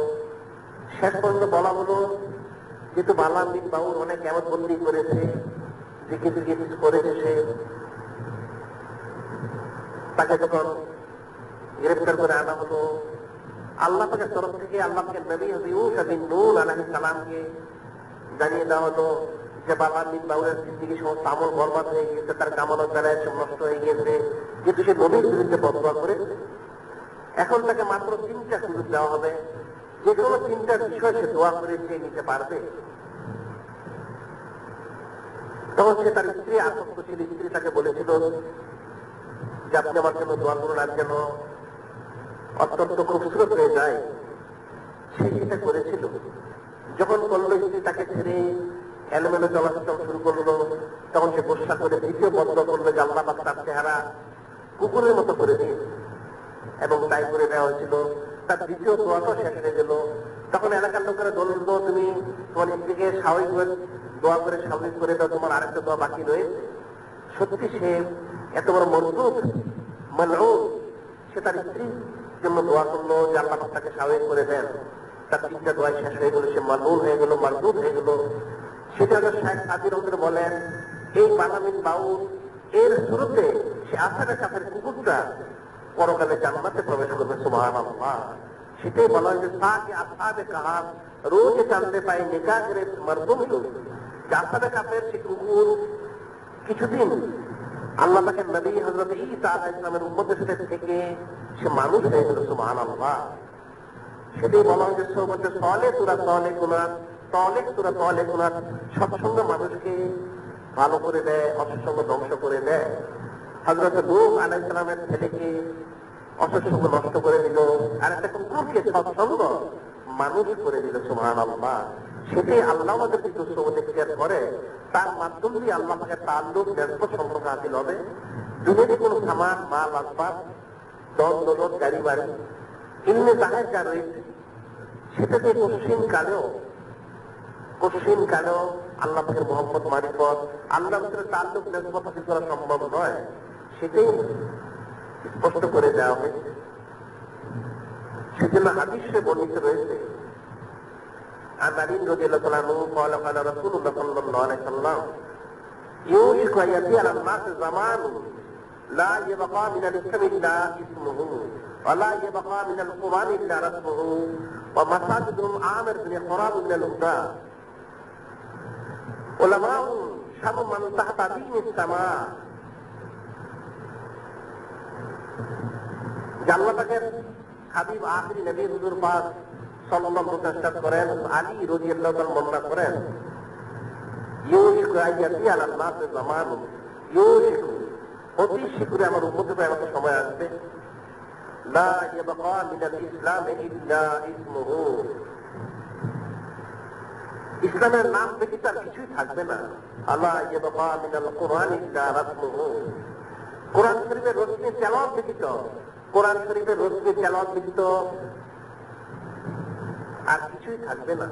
শেষ পর্যন্ত বলা হলো, যেহেতু বালাম বিন বাউর অনেক কিয়ামতবন্দি করেছে, জিকির করেছে, সে তাকে যখন গ্রেফতার করে আনা হলো, আল্লাহ পাকের তরফ থেকে আল্লাহ পাকের নবী হযরত ইউসা বিন নূন আলাইহিস সালামকে জানিয়ে দেওয়া হলো যে বালাম বিন বাউরের জিন্দেগি সমস্ত আমল বরবাদ হয়ে গিয়েছে, তার কামালত বেলায় সব নষ্ট হয়ে গিয়েছে, যেহেতু সে নবীর বিরুদ্ধে বদদোয়া করেছে। এখন তাকে মাত্র 3টা সুযোগ দেওয়া হবে, যে কোনো 3টা বিষয় সে দোয়া করে সে নিতে পারবে। তখন সে তার স্ত্রী আসক্ত ছিল, স্ত্রী তাকে বলেছিল যে আপনি আমার জন্য দোয়া করুন, আর যেন অত্যন্ত খুবসুরত হয়ে যায়। সে সেটা করেছিল। যখন করলো, স্ত্রী তাকে ছেড়ে এলোমেলো চলাচল শুরু করলো, তখন সে গোসা করে দ্বিতীয় বদদোয়া করলো যে আল্লাহ পাক তার চেহারা কুকুরের মতো করে দিয়ে, এবং তাই করে দেওয়া হয়েছিল। তার দ্বিতীয় দোয়াটাও শেষ হয়ে গেল। তখন এলাকার লোকেরা বলল, তুমি তোমার স্ত্রীকে স্বাভাবিক দোয়া করে স্বাভাবিক করে দাও, তোমার আরেকটা দোয়া বাকি রয়েছে। সত্যি সে এত বড় মজবুত মালউন, সে তার স্ত্রীর জন্য দোয়া করলো যে আল্লাহ পাক তাকে স্বাভাবিক করে দেন। তার 3টা দোয়া শেষ হয়ে গেল, সে মালউন হয়ে গেল, মারদুদ হয়ে গেল। সেটা শেখ সাদির রহমান বলেন, এই বালাম বিন বাউর এর শুরুতে সে আসারে কাফের কুকুরটা পরকালে জান্নাতে প্রবেশ করবে। সুবহানাল্লাহ। সেটাই বলা হয় যে সাকে আসহাবে কাহাফ রোজ জানতে পাই নিকাহের মারদুম লোক, যে আসারে কাফের সে কুকুর কিছুদিন আল্লাহ পাকের নবী হযরত ঈসা আলাইহিস সালামের উম্মতের সাথে থেকে সে মানুষ হয়ে গেল। সুবহানাল্লাহ। সেটাই বলা হয় যে সৌবতে সলে তুরা সলে গুনাহ, তলেক তুরা তলে গুনাহ, সৎসঙ্গ মানুষকে ভালো করে দেয়, অসৎসঙ্গ ধ্বংস করে দেয়। হযরত নূহ আলাইহিস সালামের ছেলেকে অসৎসঙ্গ নষ্ট করে দিল, আর একটা কুকুরকে সৎসঙ্গ মানুষ করে দিল। সুবহানাল্লাহ। সেটাই আল্লাহ আমাদের কিছু সৌবতে ক্রিয়া করে, তার মাধ্যম দিয়ে আল্লাহ পাকের তাআল্লুক ব্যস্ত সম্পর্ক হাসিল হবে। দুনিয়াতে কোনো সামান, মাল, আসবাব, দল দৌলত, গাড়ি বাড়ি ইলমে জাহের যা রয়েছে সেটাতে কঠিন কালেও আল্লাহ পাকের মোহাম্মদ মারিফত, আল্লাহ ভিতরে তাল্লুক নিসবত হাসিল করা সম্ভব নয়, সেটাই স্পষ্ট করে দেওয়া হয়েছে। সেজন্য হাদিসে বর্ণিত রয়েছে, عن علي رضي الله عنه قال قال رسول الله صلى الله عليه وسلم يوشك أن يأتي على الناس زمان لا يبقى من الاسم إلا اسمه ولا يبقى من القرآن إلا رسمه ومساجدهم عامر بن حرام من الهدى علماء شر من تحت دين السماء। আল্লাহ পাকের হাবিব আখিরি নবী হুজুর পাক সাল্লাল্লাহু আলাইহি ওয়াসাল্লাম করেন, আলী রাদিয়াল্লাহু তাআলা বর্ণনা করেন, ইউশিকু আইয়াতি আলান নাস জামান, ইউশিকু অতি শীঘ্রই আমার উম্মতের এমন সময় আসবে, লা ইয়াবকা মিনাল ইসলাম ইল্লা ইসমুহু, ইসলামের নাম ব্যতীত আর কিছুই থাকবে না। আলা ইয়াবকা মিনাল কুরআন ইল্লা রাসমুহু, কোরআন শরীফের রসমি তেলাওয়াত ব্যতীত, কোরআন শরীফের রসমি তেলাওয়াত ব্যতীত আর কিছুই থাকবে না।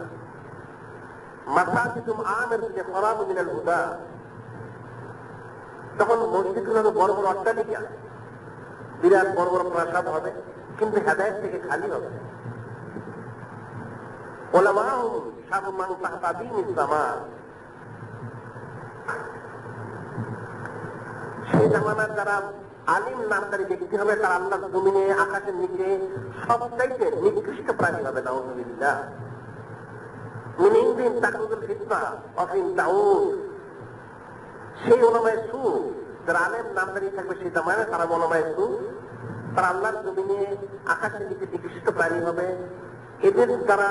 মাসাজিদুম আমির বিন হারাম মিনাল হুদা, তখন মসজিদগুলো হবে বড় বড় অট্টালিকা, বিরাট বড় বড় প্রাসাদ হবে, কিন্তু হেদায়েত থেকে খালি হবে। উলামাহুম শাররু মান তাহতা দীনিস জামান, সেই জামানার যারা আলিম নামদারি ব্যক্তি হবে তারা আল্লাহর জমিনে আকাশের নিচে সবচাইতে নিকৃষ্ট প্রাণী হবে। নাউযুবিল্লাহ মিন ইনদিন তাখরুজুল ফিতনা ওয়া ফিন তাউদ, সেই উলামায়ে সু যারা আলেম নামদারি থাকবে সেই জামানায় তারা উলামায়ে সু, তারা আল্লাহর জমিনে আকাশের নিচে নিকৃষ্ট প্রাণী হবে। এদের দ্বারা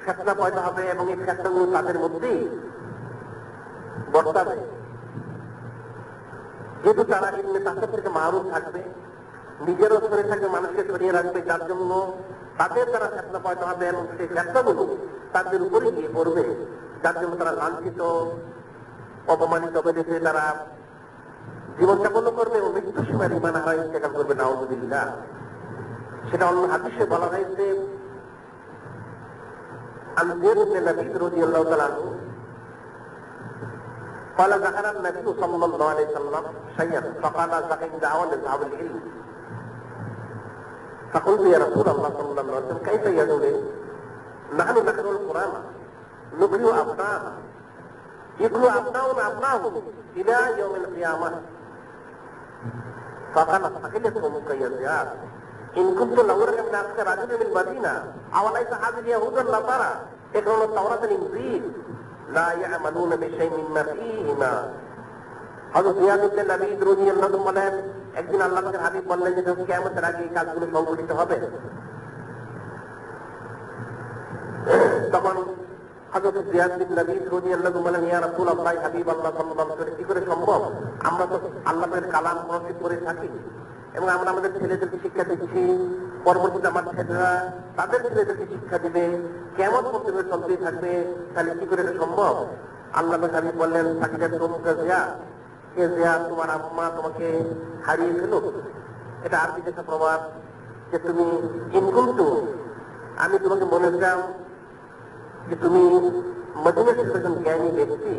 ফিতনা পয়দা হবে এবং এই ফিতনাগুলো তাদের মধ্যেই বর্তাবে। যেহেতু তারা ইলমে তাফসীর থেকে মারুফ থাকবে, নিজেরও সরে থাকবে, মানুষকে সরিয়ে রাখবে, যার জন্য তাদের দ্বারা ফিতনা পয়দা হবে এবং সেই ফিতনাগুলো তাদের উপরে গিয়ে পড়বে, যার জন্য তারা লাঞ্ছিত অপমানিত হবে, দেশে তারা জীবনযাপন করবে ও মৃত্যুর সময় ঈমান হারায় ইন্তেকাল করবে। নাউযুবিল্লাহ। সেটা অন্য হাদিসে বলা হয়েছে, আন যায়েদ ইবনে লাবিদ রাদিয়াল্লাহু তাআলা আনহু قال ذكر النبي صلى الله عليه وسلم شيئا فقال زكي دعوة لأصحاب العلم فقلت يا رسول الله صلى الله عليه وسلم كيف يدعو نحن نقرأ القرآن نقرأ أبناءنا يقرأ أبناؤنا أبناءهم إلى يوم القيامة فقال فقلتهم مقيدات إن كنت لأورك من أكثر رجل من المدينة أوليس هذه اليهود النصارى يقرؤون التوراة الإنجيل لا يعملون بشيء مما فيهما। হযরত জিয়াদ ইবনে লাবিদ রাদিয়াল্লাহু আনহু বলেন, একদিন আল্লাহর হাবিব বললেন যে কিয়ামতের আগে এই কাজগুলো সংঘটিত হবে। তখন হযরত জিয়াদ ইবনে লাবিদ রাদিয়াল্লাহু আনহু বলেন, ইয়া রাসূলুল্লাহ, হাবিব আল্লাহ সাল্লাল্লাহু আলাইহি ওয়াসাল্লাম, কি করে সম্ভব? আমরা তো আল্লাহর কালাম পড়তে করে থাকি এবং আমরা আমাদের ছেলেদেরকে শিক্ষা দিচ্ছি, পরবর্তীতে আমার ছেলেরা তাদের ছেলেদেরকে শিক্ষা দিবে, কিয়ামত পর্যন্ত চলতেই থাকবে, তাহলে কি করে এটা সম্ভব? আল্লাহ নবী বললেন, তোমার আম্মা তোমাকে হারিয়ে ফেলো। এটা আরবি দেখা প্রবাদ যে তুমি ইনকুন্তু, আমি তোমাকে মনে চাও যে তুমি মদিনার একজন জ্ঞানী ব্যক্তি,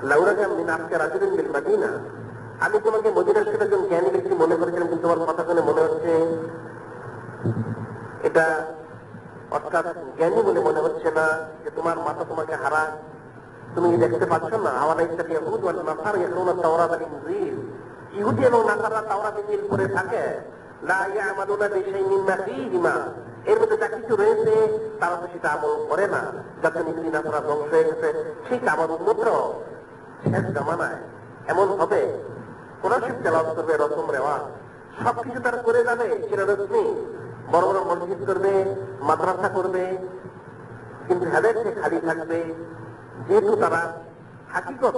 লাউরাকা মিন আফকা রাজুলিন বিল মদিনা, আমি তোমাকে মদিনার একজন জ্ঞানী ব্যক্তি মনে করেছিলাম, কিন্তু তোমার কথা শুনে মনে হচ্ছে এটা অর্থাৎ জ্ঞানী বলে মনে হচ্ছে না, যে তোমার মাথা তোমাকে হারা, তুমি দেখতে পাচ্ছ না? আওয়ালাইসা ইয়াহুদ ওয়াল নাসারা ইয়াকরুনা তাওরাত ওয়াল ইনজিল, ইহুদি এবং নাসারা তাওরাত ইনজিল পড়ে থাকে, লা ইয়ামালুনা বিশাইইন মিম্মা ফীহিমা, এর মধ্যে যা কিছু রয়েছে তারা তো সেটা আমল করে না, যাতে ইহুদি নাসারা ধ্বংস হয়ে গেছে। ঠিক আমার উম্মতরা শেষ জামানায় এমন হবে, কোরআন শরীফ তেলাওয়াত করবে, রসম রেওয়াজ সবকিছু তারা করে যাবে, সেটা রসমি, বড় বড় মসজিদ করবে, মাদ্রাসা করবে, কিন্তু হেদায়েত থেকে খালি থাকবে, যেহেতু তারা হাকিকত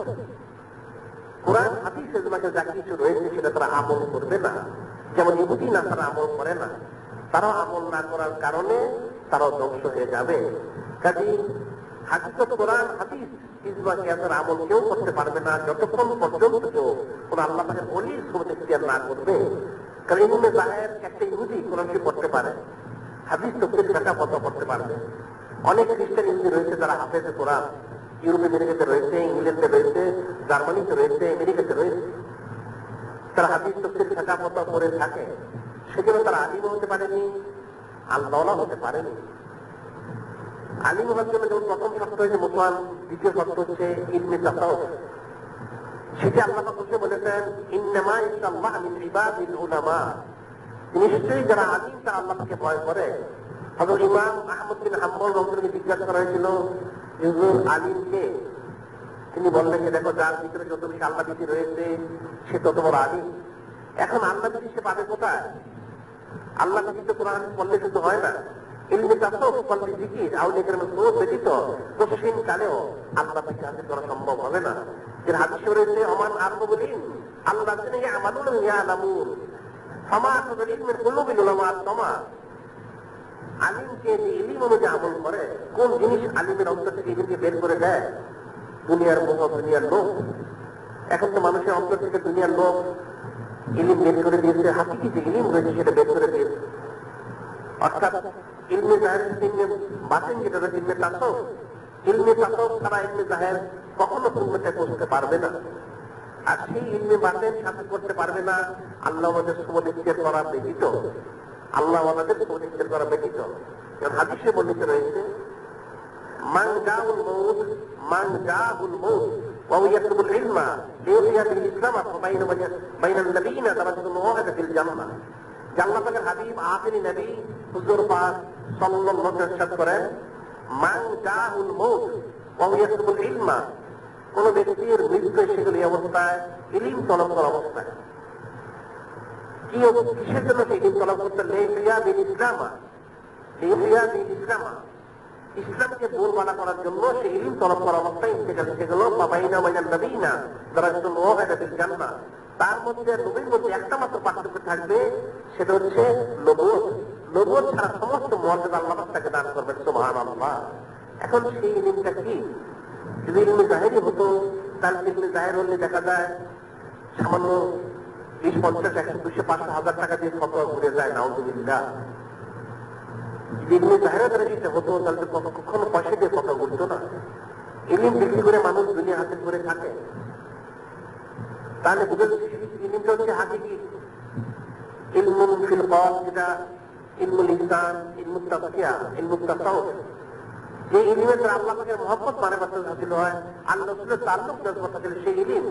কোরআন হাদিসে যা কিছু রয়েছে সেটা তারা আমল করবে না। যেমন ইহুদি না তারা আমল করে না, তারাও আমল না করার কারণে তারাও ধ্বংস হয়ে যাবে। কাজেই হাকিকত কোরআন হাদিস ইজমা কিয়াসের আমল কেউ করতে পারবে না যতক্ষণ পর্যন্ত কোন আল্লাহ পাকের ওলির সুন্নাত ইখতিয়ার না করবে। কারণ ইলমে জাহের একটা ইহুদি কোরআন শরীফ পড়তে পারে, হাদিস তফসির ফিকহ ফতোয়া পড়তে পারবে। অনেক খ্রিস্টান ইহুদি রয়েছে যারা হাফেজে কোরআন, ইউরোপ আমেরিকাতে রয়েছে, ইংল্যান্ডে রয়েছে, জার্মানিতে রয়েছে, আমেরিকাতে রয়েছে। তারা হাদিস তফসির ফিকহ ফতোয়া পড়ে থাকে, সেজন্য তারা আলিম হতে পারেনি, আল্লাহ হতে পারেনি। আলিম হওয়ার জন্য যেমন প্রথম শর্ত হয়েছে মুসলমান, দ্বিতীয় শর্ত হচ্ছে ইলমে তাসাউফ। সেটি আল্লাহ পাক বলেছেন ইন্নামা ইয়াখশাল্লাহ মিন ইবাদিল উলামা, নিশ্চয়ই যারা আলিম তারা আল্লাহকে ভয় করে। হযরত ইমাম আহমদ বিন হাম্বল রাহমাতুল্লাহি জিজ্ঞাসা করা হয়েছিল হুজুর আলিমকে, তিনি বললেন যে দেখো যার ভিতরে যত বেশি আল্লাহ ভীতি রয়েছে সে তত বড় আলিম। এখন আল্লাহ ভীতি সে পাবে কোথায়? আল্লাহ ভীতি কোরআন পড়লে কিন্তু হয় না, ইলমে তাসাউফ পড়লে জিকির আউলিয়া কেরামের সুন্নাত ব্যতীত কঠিন কালেও আল্লাহ ভীতি হাসিল করা সম্ভব হবে না। এর হাদিসে রয়েছে ওমান আরবুল ইলম আল্লাযিনা ইয়ামালুনা ইয়ালামুন ফামা আসাদুল ইলমিল কুলুবিল উলামা তামা। আলিমকে যে ইলম অনুযায়ী আমল করে, কোন জিনিস আলিমের অন্তর থেকে ইলমকে বের করে দেয়? দুনিয়ার মোহ, দুনিয়ার লোভ। এখন তো মানুষের অন্তর থেকে দুনিয়ার লোভ ইলম বের করে দিয়েছে, হাকিকি যে ইলম রয়েছে সেটা বের করে দিয়েছে। অর্থাৎ ইলমে জাহের, ইলমে বাতিন যেটা রয়েছে ইলমে তাসাউফ, ইলমে তাসাউফ ছাড়া ইলমে জাহের কখনো পূর্ণতায় পৌঁছতে পারবে না। আর সেই ইলমে বাতিন সাথে করতে পারবে না আল্লাহ আমাদের সুবনিশ্চয় করা ব্যতীত, আল্লাহ আমাদের সুবনিশ্চয় করা ব্যতীত। হাদিসে বর্ণিত রয়েছে মান জাউল মউত মান জাহুল মউত ওয়া ইয়াতলুবুল ইলমা লিইহইয়া বিল ইসলাম বাইনান নবিয়িনা দারাজাতুন ওয়াহিদা ফিল জান্নাহ। আল্লাহ পাকের হাবিব আখিরি নবী হুজুর পাক সাল্লাল্লাহু আলাইহি ওয়াসাল্লাম ইরশাদ করেন মান জাহুল মউত ওয়া ইয়াতলুবুল ইলমা, কোন ব্যক্তির মৃত্যু এসে গেল এই অবস্থায় ইলম তলব করা অবস্থায়। কি কিসের জন্য সেই ইলম তলব করতে? লিইহইয়া বিল ইসলামা, লিইহইয়া বিল ইসলামা, ইসলামকে বোলবালা করার জন্য সেই ইলম তলব করা অবস্থায় ইন্তেকাল এসে গেল। বাইনা বাইনান নবিয়িনা দারাজাতুন ওয়াহিদা ফিল জান্নাহ, তার মধ্যে নবীর মধ্যে একটা মাত্র পার্থক্য থাকবে, সেটা হচ্ছে নবুয়ত। নবুয়ত ছাড়া সমস্ত মর্যাদা আল্লাহ তাকে দান করবেন, সুবহানাল্লাহ। এখন সেই ইলমটা কি? যদি ইলমে জাহেরি হতো তাহলে ইলমে জাহের হলে দেখা যায় সামান্য 20, 50, 100, 200, 500, 1000 টাকা দিয়ে ফতোয়া ঘুরে যায়, নাউযুবিল্লাহ। যদি ইলমে জাহেরের দ্বারা যেটা হতো তাহলে কখনো পয়সা দিয়ে ফতোয়া ঘুরতো না। ইলম বিক্রি করে মানুষ দুনিয়া হাসিল করে থাকে। তাহলে বুঝে ইলমটা হচ্ছে হাকিকি ইলমুল ফিল কওল, যেটা ইলমুল ইহসান, ইলমুত তাসকিয়া, ইলমুত তাসাউফ। যে ইলমের দ্বারা আল্লাহ পাকের মহব্বত মারিফাত হাসিল হয়, আল্লাহ রাসূলের তাআল্লুক জজবা হাসিল, সেই ইলম,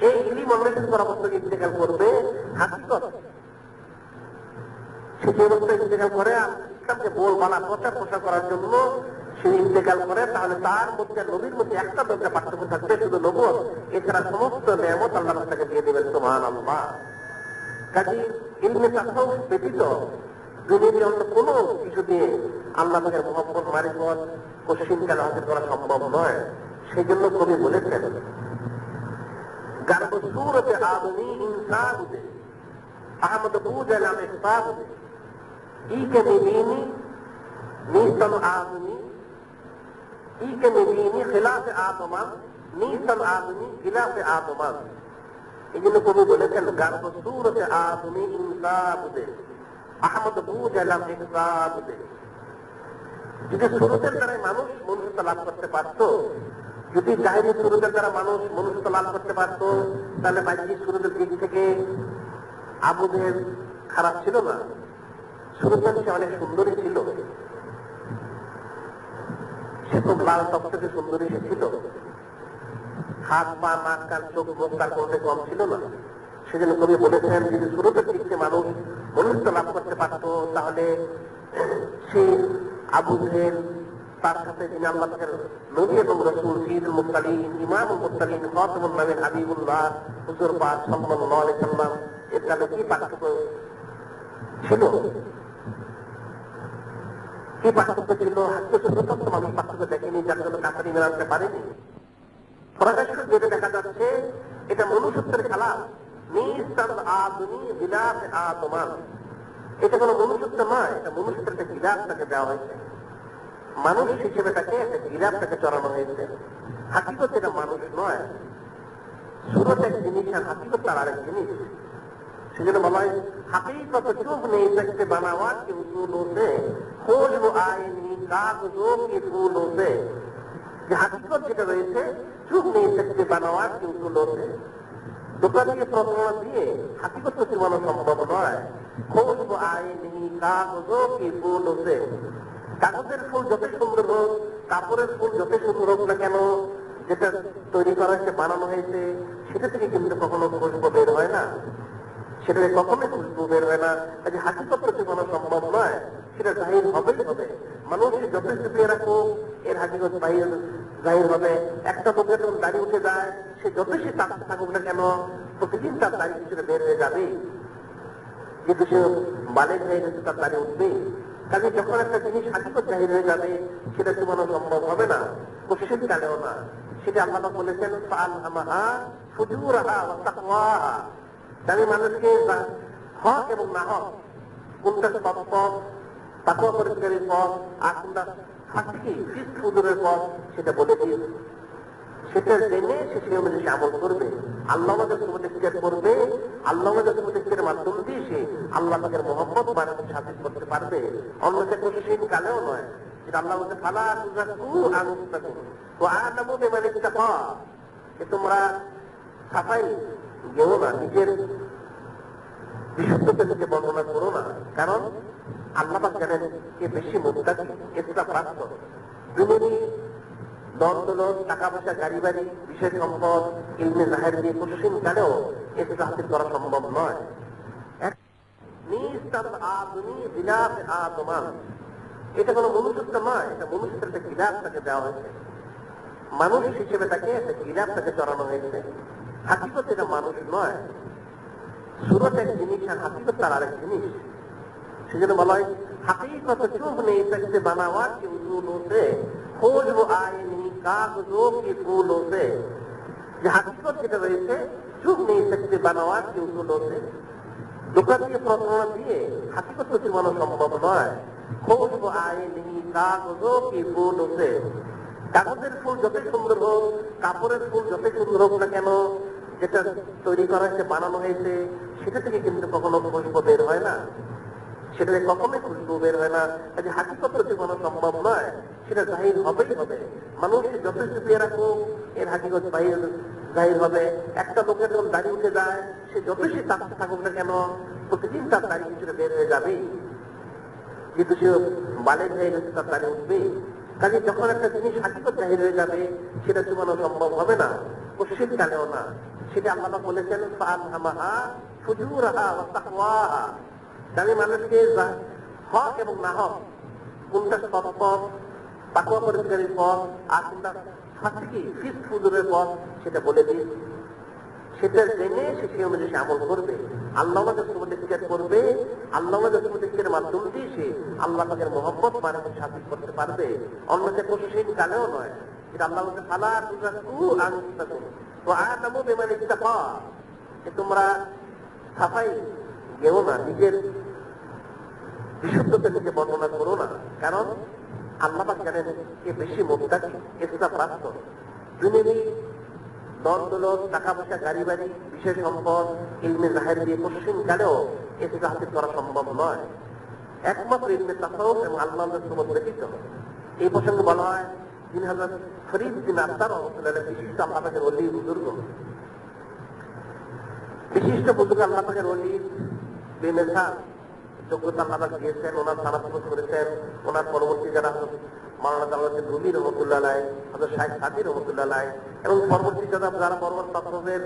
এই ইলম অন্বেষণ করা অবস্থায় ইন্তেকাল করবে হাকিকত। সেই অবস্থায় ইন্তেকাল করে ইসলামকে বোলবালা প্রচার প্রসার করার জন্য সে ইন্তেকাল করে, তাহলে তার মধ্যে নবীর মধ্যে একটা দরজা পার্থক্য থাকবে, শুধু নবুয়ত। এছাড়া সমস্ত নেয়ামত আল্লাহ তাকে দিয়ে দেবেন, সুবহানাল্লাহ। কাজেই ইলমে তাসাউফ ব্যতীত দুনিয়ার অন্য কোনো কিছু দিয়ে আল্লাহ তাকে মহব্বত মারিফত কঠিনকালে হাসিল করা সম্ভব নয়। সেই জন্য কবি বলেছেন গার্ব সূরতে আদমি ইনসান দে আহমদ পূজা নামে ইহসান দে ই কে মিবিনি নিস্তন আদমি ই কে মিবিনি খিলাফে আদমা নিস্তন আদমি খিলাফে আদমা। এই জন্য কবি বলেছেন গার্ব সূরতে আদমি ইনসান দে আহমদ পূজা নামে ইহসান দে। যদি সুরতের দ্বারাই মানুষ মনুষ্যত্ব লাভ করতে পারত, যদি জাহেরি সুরতের দ্বারা মানুষ মনুষ্যত্ব লাভ করতে পারত, তাহলে বাহ্যিক সুরতের দিক থেকে আবু জেহেল খারাপ ছিল না। সুরতের সে অনেক সুন্দরী ছিল, সে খুব লাল টকটকে সুন্দরী সে ছিল, হাত পা নাক কান চোখ মুখ তার কোনটা কম ছিল না। সেজন্য কবি বলেছেন যদি সুরতের দিক থেকে মানুষ মনুষ্যত্ব লাভ করতে পারত, তাহলে সে আবু জেহেল, তার সাথে যিনি আল্লাহ পাকের নবী এবং রাসূল, সাইয়্যিদুল মুরসালিন, ইমামুল মুরসালিন, খাতামুন নবীয়িন, হাবিবুল্লাহ হুজুর পাক সাল্লাল্লাহু আলাইহি ওয়াসাল্লাম, এর সাথে কি পার্থক্য ছিল? কি পার্থক্য ছিল? হাদিসের মানুষ পার্থক্য দেখেনি, যার জন্য কাতারি মেলাতে পারেনি। প্রকাশ্য যেটা দেখা যাচ্ছে এটা মনুষ্যত্বের খেলা। নিস্তার আদমি বিলাস আদমান, এটা কোনো মনুষ্যত্ব নয়, এটা মনুষ্যত্বের একটা গিলাফ তাকে দেওয়া হয়েছে, মানুষ হিসেবে তাকে একটা গিলাফ তাকে চড়ানো হয়েছে। হাকিকত এটা মানুষ নয়। সুরত এক জিনিস আর হাকিকত তার আরেক জিনিস। সেজন্য বলা হয় हकीकत चुभ नहीं सकते बनावट के उसूलों से खोज वो आईनी कागजों के फूलों से যে হাকিকত যেটা রয়েছে চুপ নেই থাকতে বানাওয়ার কি উসুল হচ্ছে দোকান দিয়ে প্রমাণ দিয়ে হাকিকত তো চুমানো সম্ভব নয় খোঁজ আইনি কাগজও কি ফুল হচ্ছে কাগজের ফুল যত সুন্দর হোক কাপড়ের ফুল যত সুন্দর হোক না কেন যেটা তৈরি করা হয়েছে বানানো হয়েছে সেটা থেকে কিন্তু কখনো খুশবু বের হয় না, সেটা কখনোই খুশবু বের হয় না। কাজে হাকিকত তো চুমানো সম্ভব নয়, সেটা জাহির হবেই হবে। মানুষ যথেষ্ট পেয়ে রাখো এর হাকিকত জাহির হবে। একটা লোক যখন দাঁড়িয়ে উঠে যায় সে যথেষ্ট তাকতে থাকুক না কেন প্রতিদিন তার দাঁড়িয়ে কিছুটা বের হয়ে যাবে, কিন্তু সে বালেক হয়ে গেছে তার দাঁড়িয়ে উঠবে। কাজে যখন একটা জিনিস হাকিকত জাহির হয়ে যাবে সেটা চুমানো সম্ভব হবে না, কোশ্চেন কালেও না। সেটা আল্লাহ বলেছেন ফাআলহামাহা ফুজুরাহা ওয়া তাকওয়াহা। আমি মানুষকে হক এবং না হক কোনটা সত্য তাকওয়া পরিষ্কারের পথ আর কোনটা ফাঁকি ফিস্ক ফুজুরের পথ সেটা বলে দিয়ে সেটা জেনে সে অনুযায়ী সে আমল করবে, আল্লাহ আমাদের সুমতিষ্কার করবে। আল্লাহ আমাদের সুমতিষ্কারের মাধ্যম দিয়ে সে আল্লাহ তাদের মহব্বত বানাতে সাবিত করতে পারবে, অন্যথা কোশ্চিন কালেও নয়। যেটা আল্লাহ বলতে ফালা তুযাক্কু আনফুসাকুম ওয়া আ'লামু বিমান ইত্তাকা, তোমরা সাফাই গেও না, নিজের বিশুদ্ধতা থেকে বর্ণনা করো না, কারণ আল্লাহ পাক জানেন কে বেশি মুত্তাকি এতটা প্রাপ্ত। দুনিয়াবি দল টাকা পয়সা গাড়ি বাড়ি বিষয় সম্পদ ইলমে জাহের দিয়ে কোশ্চিন কালেও এতটা হাসিল করা সম্ভব নয়। এটা কোনো মনুষ্যত্ব নয়, এটা মনুষ্যত্বের একটা গিলাফ তাকে দেওয়া হয়েছে, মানুষ হিসেবে তাকে একটা গিলাফ তাকে চড়ানো হয়েছে। হাকিকত এটা মানুষ নয়, সুরত এক জিনিস আর হাকিকত তার আরেক জিনিস। সেজন্য বলা হয় হাকিকত চুপ নেই থাকতে বানাওয়ার কি উসুলোं से खोज वो आईनी कागजों के फूलों से। যে হাকিকত যেটা রয়েছে চুপ নেই থাকতে বানাওয়ার কি উসুলোं से, দোকান দিয়ে প্রমাণ দিয়ে হাকিকত তো চুমানো সম্ভব নয়। खोज वो आईनी कागजों के फूलों से, কাগজের ফুল যত সুন্দর হোক কাপড়ের ফুল যত সুন্দর হোক না কেন যেটা তৈরি করা হয়েছে বানানো হয়েছে সেটা থেকে কিন্তু কখনো খুশবু বের হয় না, সেটা কখনোই খুশবু বের হয় না। কাজে হাকিকত তো চুমানো সম্ভব নয়, সেটা জাহির হবেই হবে। মানুষ যথেষ্ট পেয়ে রাখো এর হাকিকত জাহির হবে। একটা লোকের যখন দাঁড়িয়ে উঠে যায় সে যথেষ্ট তাকতে থাকুক না কেন প্রতিদিন তার দাঁড়িয়ে কিছুটা বের হয়ে যাবেই, কিন্তু সে বালেক হয়ে গেছে তার দাঁড়িয়ে উঠবে। কাজে যখন একটা জিনিস হাকিকত জাহির হয়ে যাবে সেটা চুমানো সম্ভব হবে না, কোশ্চিন কালেও না। সেটা আল্লাহ বলেছেন ফাআলহামাহা ফুজুরাহা ওয়া তাকওয়াহা। আমি মানুষকে হক এবং না হক কোনটা সৎ পথ তাকওয়া পরিষ্কারের পথ আর কোনটা ফাঁকি ফিস্ক ফুজুরের পথ সেটা বলে দিয়ে সেটা জেনে সে অনুযায়ী সে আমল করবে, আল্লাহ আমাদের সুমতিষ্কার করবে। আল্লাহ আমাদের সুমতিষ্কারের মাধ্যম দিয়ে সে আল্লাহ পাকের মহব্বত বানাতে সাবিত করতে পারবে, অন্যথা কোশ্চিন কালেও নয়। যেটা আল্লাহ বলতে ফালা তুযাক্কু আনফুসাকুম ওয়া আ'লামু বিমান ইত্তাকা, তোমরা সাফাই গেও না, নিজের বিশুদ্ধতা থেকে বর্ণনা করো না, কারণ আল্লাহ পাক জানেন কে বেশি মুত্তাকি এতটা প্রাপ্ত। দুনিয়াবি দল টাকা পয়সা গাড়ি বাড়ি বিষয় সম্পদ ইলমে জাহের দিয়ে কোশ্চিন কালেও এতটা হাসিল করা সম্ভব নয়। একমাত্র ইলমে তাসাউফ এবং আল্লাহর সুবহান ব্যতীত। এই প্রসঙ্গে বলা হয় যিনি হযরত ফরিদ বিন আত্তার রাহমাতুল্লাহ আলাইহি বিশিষ্ট আল্লাহ পাকের ওলি বুজুর্গ, বিশিষ্ট বুজুর্গ আল্লাহ পাকের ওলি বেমিসাল যোগ্যতা আল্লাহ পাক দিয়েছেন, ওনার সালাত করেছেন। ওনার পরবর্তী যারা মাওলানা জালালউদ্দিন রুমি রহমতুল্লাহ আলাইহি, হযরত শাইখ সাদি রহমতুল্লাহ আলাইহি এবং পরবর্তী যারা বড় বড় তত্ত্ববেদ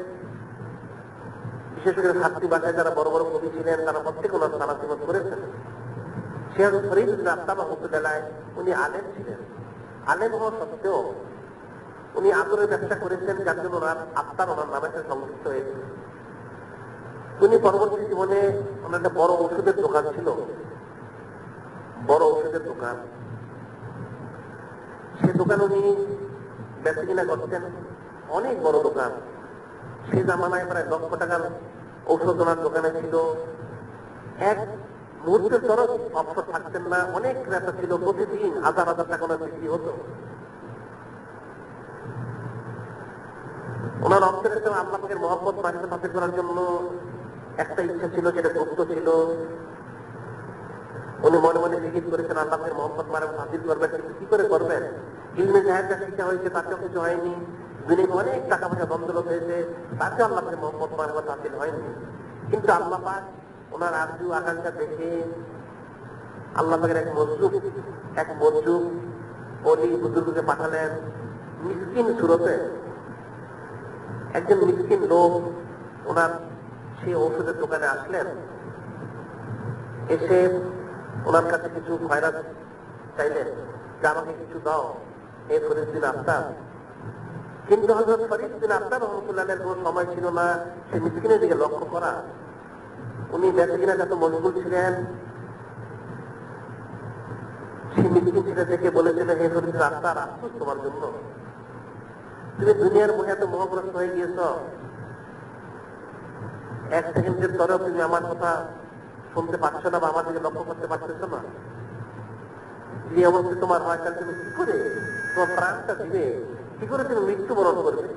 বিশেষ করে সাতটি ভাষায় যারা বড় বড় কবি ছিলেন তারা প্রত্যেকে ওনার সালাত করেছেন। শেখ ফরিদ বিন আত্তার রহমতুল্লাহ আলাইহি উনি আলেম ছিলেন, আলেম হওয়া সত্ত্বেও উনি আতরের ব্যবসা করেছেন, যার জন্য ওনার আত্মার ওনার নামে সংযুক্ত হয়েছে। উনি পরবর্তী জীবনে ওনার একটা বড় ওষুধের দোকান ছিল, বড় ওষুধের দোকান। সে দোকান উনি বেচা কিনা করতেন, অনেক বড় দোকান। সে জামানায় প্রায় 1,00,000 টাকার ঔষধ ওনার দোকানে ছিল। এক মুহূর্তের তরফ অবসর থাকতেন না, অনেক ক্রেতা ছিল, প্রতিদিন হাজার হাজার টাকা ওনার বিক্রি হতো। ওনার অর্থের আল্লাহ পাকের মহব্বত মারিফত হাসিল করার জন্য একটা ইচ্ছা ছিল, যেটা গুপ্ত ছিল। উনি মনে মনে জিজ্ঞেস করেছেন আল্লাহকে মোহাম্মদ মারেফত হাসিল করবেন, কিন্তু কি করে করবেন? ইলমে গায়েবটা শিক্ষা হয়েছে, তাতেও কিছু হয়নি। দুনিয়ায় অনেক টাকা পয়সা দ্বন্দ্ব হয়েছে, তাতেও আল্লাহকে মোহাম্মদ মারেফত হাসিল হয়নি। কিন্তু আল্লাহ পাক ওনার আরজু আকাঙ্ক্ষা দেখে আল্লাহ পাকের এক মজলুম ওলি বুজুর্গকে পাঠালেন মিসকিন সুরতে। একজন মিসকিন লোক ওনার সেই ঔষধের দোকানে আসলেন, এসে ওনার কাছে কিছু খয়রাত চাইলেন যে আমাকে কিছু দাও হে ফরিদুদ্দিন আফতাব। কিন্তু হযরত ফরিদুদ্দিন আফতাব রহমতুল্লাহের কোনো সময় ছিল না সে মিসকিনের দিকে লক্ষ্য করা। উনি বেঁচে কিনা যত মশগুল ছিলেন, সেই মিসকিন ছেলে থেকে বলেছিল, হে ফরিদুদ্দিন আফতাব, আফসোস তোমার জন্য, তুমি দুনিয়ার মোহে এত মোহগ্রস্ত হয়ে গিয়েছ, এক সেকেন্ডের তরেও তুমি আমার কথা শুনতে পাচ্ছ না বা আমার দিকে লক্ষ্য করতে পারতেছ না। যে অবস্থা তোমার হয়, তাহলে তুমি কি করে তোমার প্রাণটা দিবে, কি করে তুমি মৃত্যুবরণ করবে?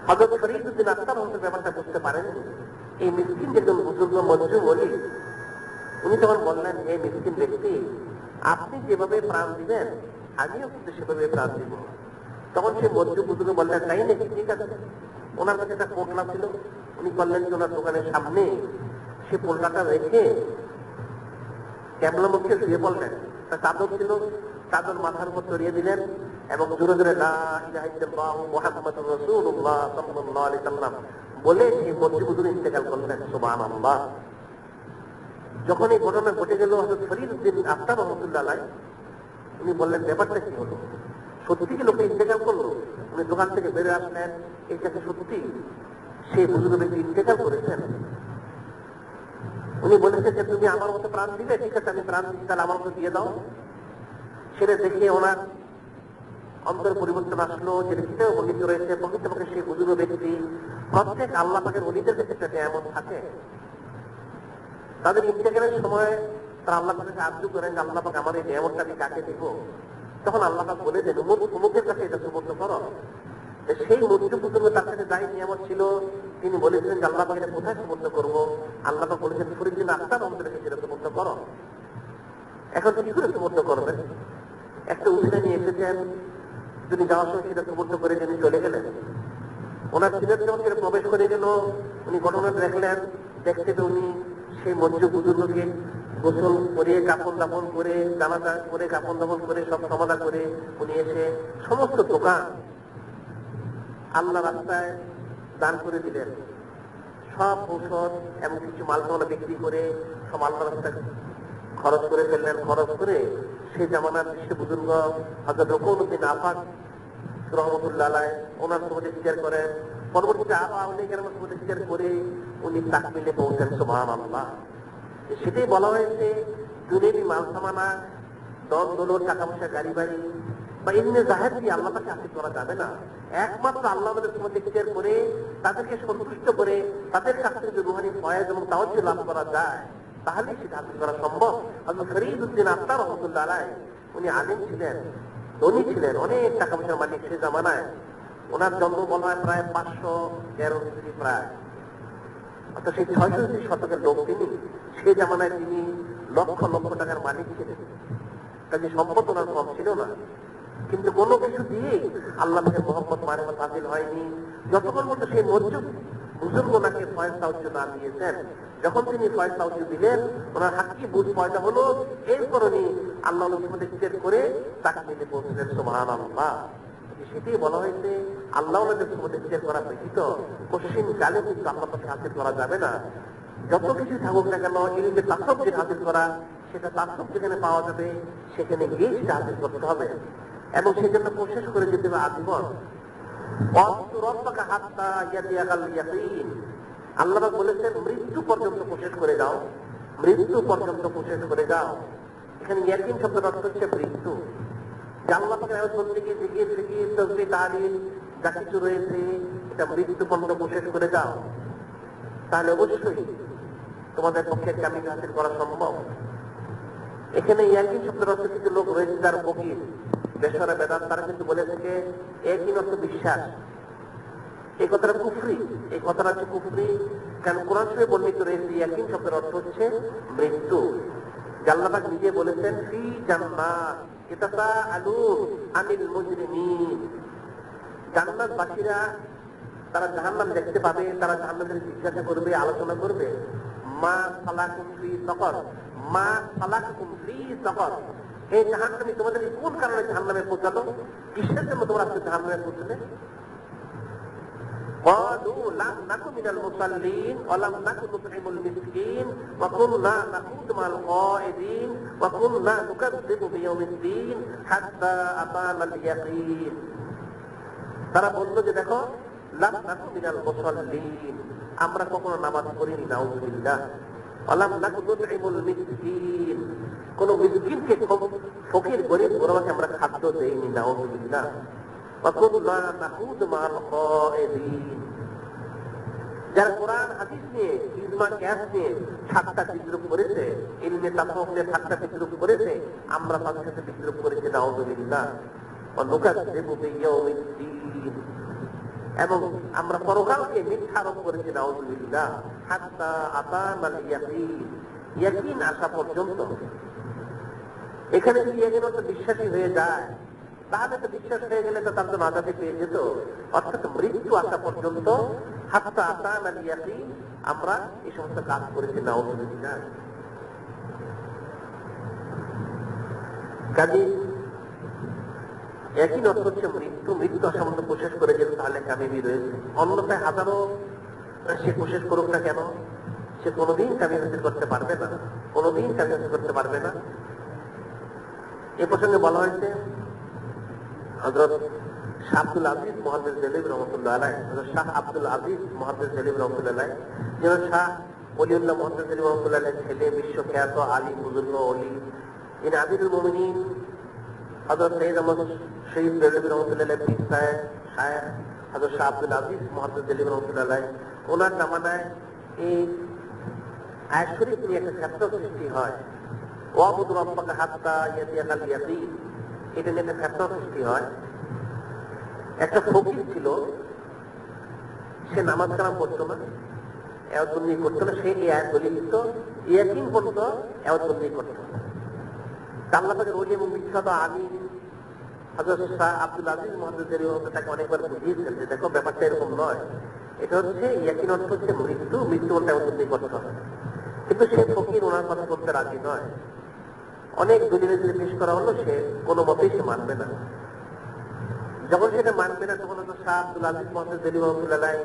হযরত ফরিদুদ্দিন আফতাব হয়তো ব্যাপারটা বুঝতে পারেন। এই মিসকিন যেজন বুজুর্গ মজলুম ওলি, উনি তখন বললেন, হে মিসকিন ব্যক্তি, আপনি যেভাবে প্রাণ দিবেন আমিও কিন্তু সেভাবে প্রাণ দিব। তখন সে মজলুম বুজুর্গ বললেন, তাই নাকি, ঠিক আছে। ওনার কাছে একটা পোটলা ছিল, উনি করলেন যে ওনার দোকানের সামনে সে পোটলাটা রেখে ক্যাবলা মুখে শুয়ে পড়লেন। তার চাদর ছিল, চাদর মাথার উপর চড়িয়ে দিলেন এবং জোরে জোরে লা ইলাহা ইল্লাল্লাহু মুহাম্মাদুর রাসূলুল্লাহ সাল্লাল্লাহু আলাইহি ওয়াসাল্লাম বলে সেই মজলুম বুজুর্গ ইন্তেকাল করলেন। সুবহানাল্লাহ। যখন এই ঘটনা ঘটে গেল, হযরত ফরিদুদ্দিন আফতাব রহমতুল্লাহ আলাইহি উনি বললেন, ব্যাপারটা কি হলো? সত্যি কি লোকে ইন্তেকাল করলো? উনি দোকান থেকে বেরিয়ে আসলেন, এই কাছে সত্যি সেই বুজুর্গ ব্যক্তি ইন্তেকাল করেছেন। উনি বলেছেন যে তুমি আমার মতো প্রাণ দিবে, ঠিক আছে আমি প্রাণ দিচ্ছি, তাহলে আমার মতো দিয়ে দাও। সেটা দেখে ওনার অন্তর পরিবর্তন আসলো। যেটা সেটাও বর্ণিত রয়েছে, প্রকৃতপক্ষে সেই বুজুর্গ ব্যক্তি প্রত্যেক আল্লাহ পাকের ওলিদের ক্ষেত্রে এমন থাকে, তাদের ইন্তেকালের সময় তারা আল্লাহ পাকে আরজু করেন, আল্লাহ পাক আমার এই নিয়ামতটা আমি কাকে দিব? তখন আল্লাহ পাক বলে দেন, অমুকের কাছে এটা সুবর্ণ করো। সেই মজলুম বুজুর্গ তার কাছে যাই নিয়ামত ছিল, তিনি বলেছিলেন যে আল্লাহ পাক এটা কোথায় সুবর্ণ করবো? আল্লাহ পাক বলেছেন, ফরিদুদ্দিন আফতাব আমাদের কাছে এটা সুবর্ণ করো। এখন কি করে সুবর্ণ করবেন? একটা উঠে নিয়ে এসেছেন, তিনি যাওয়ার সময় সেটা সুবর্ণ করে তিনি চলে গেলেন। ওনার ছেলের যখন সেটা প্রবেশ করে গেল, উনি ঘটনা দেখলেন, দেখতে উনি সেই মজলুম বুজুর্গকে গোসল করে কাপড় দাপন করে জানাজা করে কাপড় দাপন করে সব সমাধা করে উনি এসে সমস্ত দোকান আল্লাহ রাস্তায় দান করে দিলেন। সব ঔষধ এবং কিছু মালসামানা বিক্রি করে সব আল্লাহ রাস্তায় খরচ করে ফেললেন। খরচ করে সেই জামানার বিশ্ব বুজুর্গ হযরত রুকনুদ্দিন আফাক রহমতুল্লাহ আলাইহি ওনার সঙ্গে শেয়ার করেন। পরবর্তীতে আরো অনেকের সঙ্গে শেয়ার করে উনি তাকমিলে পৌঁছেন। সুবহানাল্লাহ। সেটাই বলা হয়েছে, দুনিয়াবি মালসামানা, দল দৌলত, টাকা পয়সা, গাড়ি বাড়ি বা ইলমে জাহের দিয়ে আল্লাহ পাকে হাসিল করা যাবে না। একমাত্র আল্লাহ আমাদের সঙ্গে শেয়ার করে তাদেরকে সন্তুষ্ট করে তাদের কাছ থেকে রুহানি ফয়েজ এবং তাওয়াজ্জুহ লাভ করা যায়, তাহলে সেটা হাসিল করা সম্ভব। হযরত ফরিদুদ্দিন আফতাব রহমতুল্লাহ আলাইহি উনি আলেম ছিলেন, ধনী ছিলেন, অনেক টাকা পয়সার মালিক সে জামানায়। ওনার জন্ম বলা হয় প্রায় 513 হিজরি, প্রায় অর্থাৎ সেই 600 শতকের লোক তিনি। সে জামানায় তিনি লক্ষ লক্ষ টাকার মালিক ছিলেন, কাজে সম্পদ ওনার কম ছিল না। কিন্তু কোনো কিছু দিয়েই আল্লাহ পাকের মোহাম্মদ মারিফত হাসিল হয়নি, যতক্ষণ মতো সেই মজলুম বুজুর্গ ওনাকে ফয়েজ তাওয়াজ্জুহ না দিয়েছেন। যখন তিনি ফয়েজ তাওয়াজ্জুহ দিলেন, ওনার হাক্কি বুঝ পয়দা হলো, এরপর উনি আল্লাহ নবীকে জিজ্ঞেস করে তাকে মিলে পৌঁছলেন। সুবহানাল্লাহ। সেটাই বলা হয়েছে, আল্লাহ ওনাদের মধ্যে জিজ্ঞেস করা ব্যতীত কোশ্চিন কালে কিন্তু আল্লাহ পাকে হাসিল করা যাবে না। যত কিছু থাকুক না কেন, ইলমে তাসাউফ যেটা হাসিল করা, সেটা তাসাউফ যেখানে পাওয়া যাবে সেখানে গিয়ে সেটা হাসিল করতে হবে এবং সেজন্য কোশিশ করে যেতে হবে আজীবন। আল্লাহ বলেছেন, মৃত্যু পর্যন্ত কোশিশ করে যাও, মৃত্যু পর্যন্ত কোশিশ করে যাও। এখানে ইয়াকিন শব্দের অর্থ হচ্ছে মৃত্যু। যে আল্লাহ পাকের ইবাদত করতে গিয়ে জিকির ফিকির তাসবিহ তাহলিল যা কিছু রয়েছে, এটা মৃত্যু পর্যন্ত কোশিশ করে যাও, তাহলে অবশ্যই তোমাদের পক্ষে কামিল হাসিল করা সম্ভব। এখানে ইয়াকিন শব্দের অর্থ কিছু লোক রয়েছে যার ফকির বেসরা বেদাত, তারা কিন্তু বলে থাকে একই অর্থ বিশ্বাস। এই কথাটা কুফরি, এই কথাটা হচ্ছে কুফরি। কারণ কোরআন শরীফে বর্ণিত রয়েছে ইয়াকিন শব্দের অর্থ হচ্ছে মৃত্যু। আল্লাহ পাক নিজে বলেছেন ফি জান্নাত ইয়াতাসাআলুন আনিল মুজরিমিন, জান্নাতবাসীরা তারা জাহান্নাম দেখতে পাবে, তারা জাহান্নামের জিজ্ঞাসা করবে, আলোচনা করবে, মা সালাকুম ফি সাকার, মা সালাকুম ফি সাকার, এই জাহান্নামে তোমাদের কোন কারণে জাহান্নামে পৌঁছালো, কিসের জন্য তোমরা আজকে জাহান্নামে পৌঁছলে? قالوا لم نكن من المصلين ولم نكن نطعم المسكين وكنا نخوض مع الخائضين وكنا نكذب بيوم الدين حتى أتانا اليقين। তারা বলল যে দেখো লাম নাকুন মিনাল মুসাল্লিন, আমরা কখনো নামাজ পড়িনি, নাউযুবিল্লাহ। ওয়ালাম নাকুন নুতঈমুল মিসকিন, কোন মিসকিনকে, ফকির গরীব গোরবাকে আমরা খাদ্য দেইনি, নাউযুবিল্লাহ। ওয়া কুননা নাখুযু মা'আল খায়িদিন, যারা কোরআন হাদিস নিয়ে, ইজমা কিয়াস নিয়ে ঠাট্টা বিদ্রুপ করেছে, ইলমে তাসাউফ নিয়ে ঠাট্টা বিদ্রুপ করেছে, আমরা তাদের সাথে বিদ্রুপ করেছি, নাউযুবিল্লাহ। ওয়া নুকাযযিবু বিয়াউমিদ্দিন, এবং আমরা পরকালকে মিথ্যা আরোপ করেছি, নাউযুবিল্লাহ। হাত্তা আতানাল ইয়াকিন, ইয়াকিন আসা পর্যন্ত। এখানে যদি ইয়াকিন অর্থ বিশ্বাসী হয়ে যায়, তাহলে তো বিশ্বাস হয়ে গেলে তো তার জন্য আজাদী পেয়ে যেত। অর্থাৎ মৃত্যু আসা পর্যন্ত হাত্তা আতানাল ইয়াকিন আমরা এই সমস্ত কাজ করেছি, নাউযুবিল্লাহ। কাজে একই অর্থ হচ্ছে মৃত্যু। মৃত্যু আসা মতো কোশিশ করে যেত, তাহলে কামিয়াবি রয়েছে। অন্যথায় হাজারো সে কোশিশ করুক না কেন, সে কোনোদিন কামিয়াবি হাসিল করতে পারবে না, কোনোদিন কামিয়াবি হাসিল করতে পারবে না। এ প্রসঙ্গে বলা হয়েছে হযরত শাহ আব্দুল আজিজ মুহাদ্দিস দেহলভী রাহমাতুল্লাহ আলাইহি, হযরত শাহ আব্দুল আজিজ মুহাদ্দিস দেহলভী রাহমাতুল্লাহ আলাইহি, যিনি শাহ ওলিউল্লাহ মুহাদ্দিস দেহলভী রাহমাতুল্লাহ আলাইহির ছেলে, বিশ্বখ্যাত আলিম বুজুর্গ ওলি, যিনি আমিরুল মুমিনিন হযরত সৈয়দ আহমদ শহীদ দেহলভী রাহমাতুল্লাহ আলাইহি পীর সাহেব শায়েখ হযরত শাহ আব্দুল আজিজ মুহাদ্দিস দেহলভী রাহমাতুল্লাহ আলাইহি, ওনার জামানায় এই আয়াত শরীফ নিয়ে একটা ক্ষেত্র সৃষ্টি হয়, ওয়াবুদ রাব্বাকা হাত্তা ইয়াতিয়াকাল ইয়াকিন, এটা নিয়ে একটা ক্ষেত্র সৃষ্টি হয়। একটা ফকির ছিল, সে নামাজ কালাম করতো না, এওয়াজবন্দি করতো না, সে এই আয়াত বলে দিত, ইয়াকিন পর্যন্ত এওয়াজবন্দি করতো। আল্লাহ পাকের ওলি এবং বিখ্যাত আলিম হযরত শাহ আব্দুল আজিজ মুহাদ্দিস দেহলভী তাকে অনেকবার বুঝিয়েছেন যে দেখো ব্যাপারটা এরকম নয়, এটা হচ্ছে ইয়াকিন অর্থ হচ্ছে মৃত্যু, মৃত্যু বলতে এওয়াজবন্দি করতে হবে। কিন্তু সে ফকির ওনার কথা করতে রাজি নয়। অনেক দলিলে যদি পেশ করা হলো, সে কোনো মতেই সে মানবে না। যখন সেটা মানবে না, তখন হয়তো শাহ আব্দুল আজিজ মুহাদ্দিস দেহলভী রাহমাতুল্লাহ আলাইহি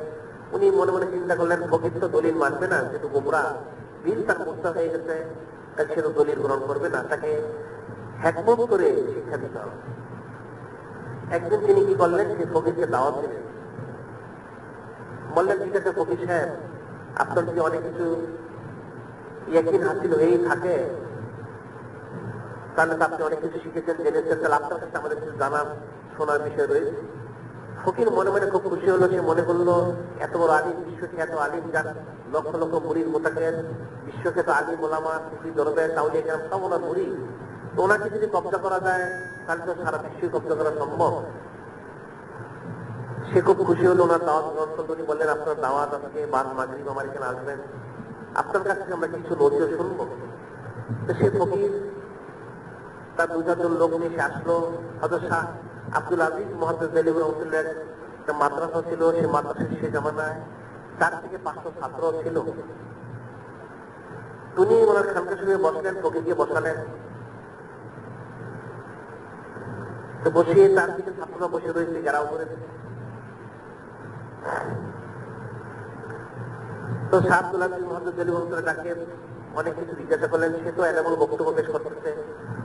উনি মনে মনে চিন্তা করলেন, ফকির তো দলিল মানবে না, যেহেতু গোমরা, দিন তার মুক্তা হয়ে গেছে, তাই সে তো দলিল গ্রহণ করবে না, তাকে হিকমত করে শিক্ষা দিতে হবে। একদিন তিনি কি করলেন, সে ফকিরকে দাওয়াত দিলেন, বললেন ঠিক আছে ফকির সাহেব, আপনার যদি অনেক কিছু ইয়াকিন হাসিল হয়েই থাকে, তাহলে তো আপনি অনেক কিছু শিখেছেন, জেনেছেন, তাহলে আপনার কাছে আমাদের কিছু জানার শোনার বিষয় রয়েছে। ফকির মনে মনে খুব খুশি হলো, সে মনে করলো এত বড় আলিম, বিশ্বখ্যাত আলিম, যার লক্ষ লক্ষ মুরিদ মোতাকের, বিশ্বখ্যাত আলিম ওলামা, সুফি দরবেশ, আউলিয়া কেরাম সব ওনার মুরিদ, তো ওনাকে যদি কব্জা করা যায় তাহলে তো সারা বিশ্বই কব্জা করা সম্ভব। সে খুব খুশি হলো, ওনার দাওয়াত গ্রহণ করল। উনি বললেন আপনার দাওয়াত আজকে বাদ মাগরিব আমার এখানে আসবেন, আপনার কাছ থেকে আমরা কিছু নজির শুনবো। তো সে ফকির তার 2-4 জন লোক নিয়ে সে আসলো। হযরত শাহ আব্দুল আজিজ মুহাদ্দিস দেহলভী রাহমাতুল্লাহ একটা মাদ্রাসা ছিল, সেই মাদ্রাসার সে জামানায় 4 থেকে 500 ছাত্র ছিল। তিনি ওনার খানকা শরীফে বসলেন, ফকিরকে বসালেন, তো বসিয়ে তার দিকে ছাত্ররা বসে রয়েছে, ঘেরাও করেছে। তো শাহ আব্দুল আজিজ মুহাদ্দিস দেহলভী রাহমাতুল্লাহ ডাকে অনেক কিছু জিজ্ঞাসা করলেন। সে তো এমন বক্তব্য পেশ করতেছে,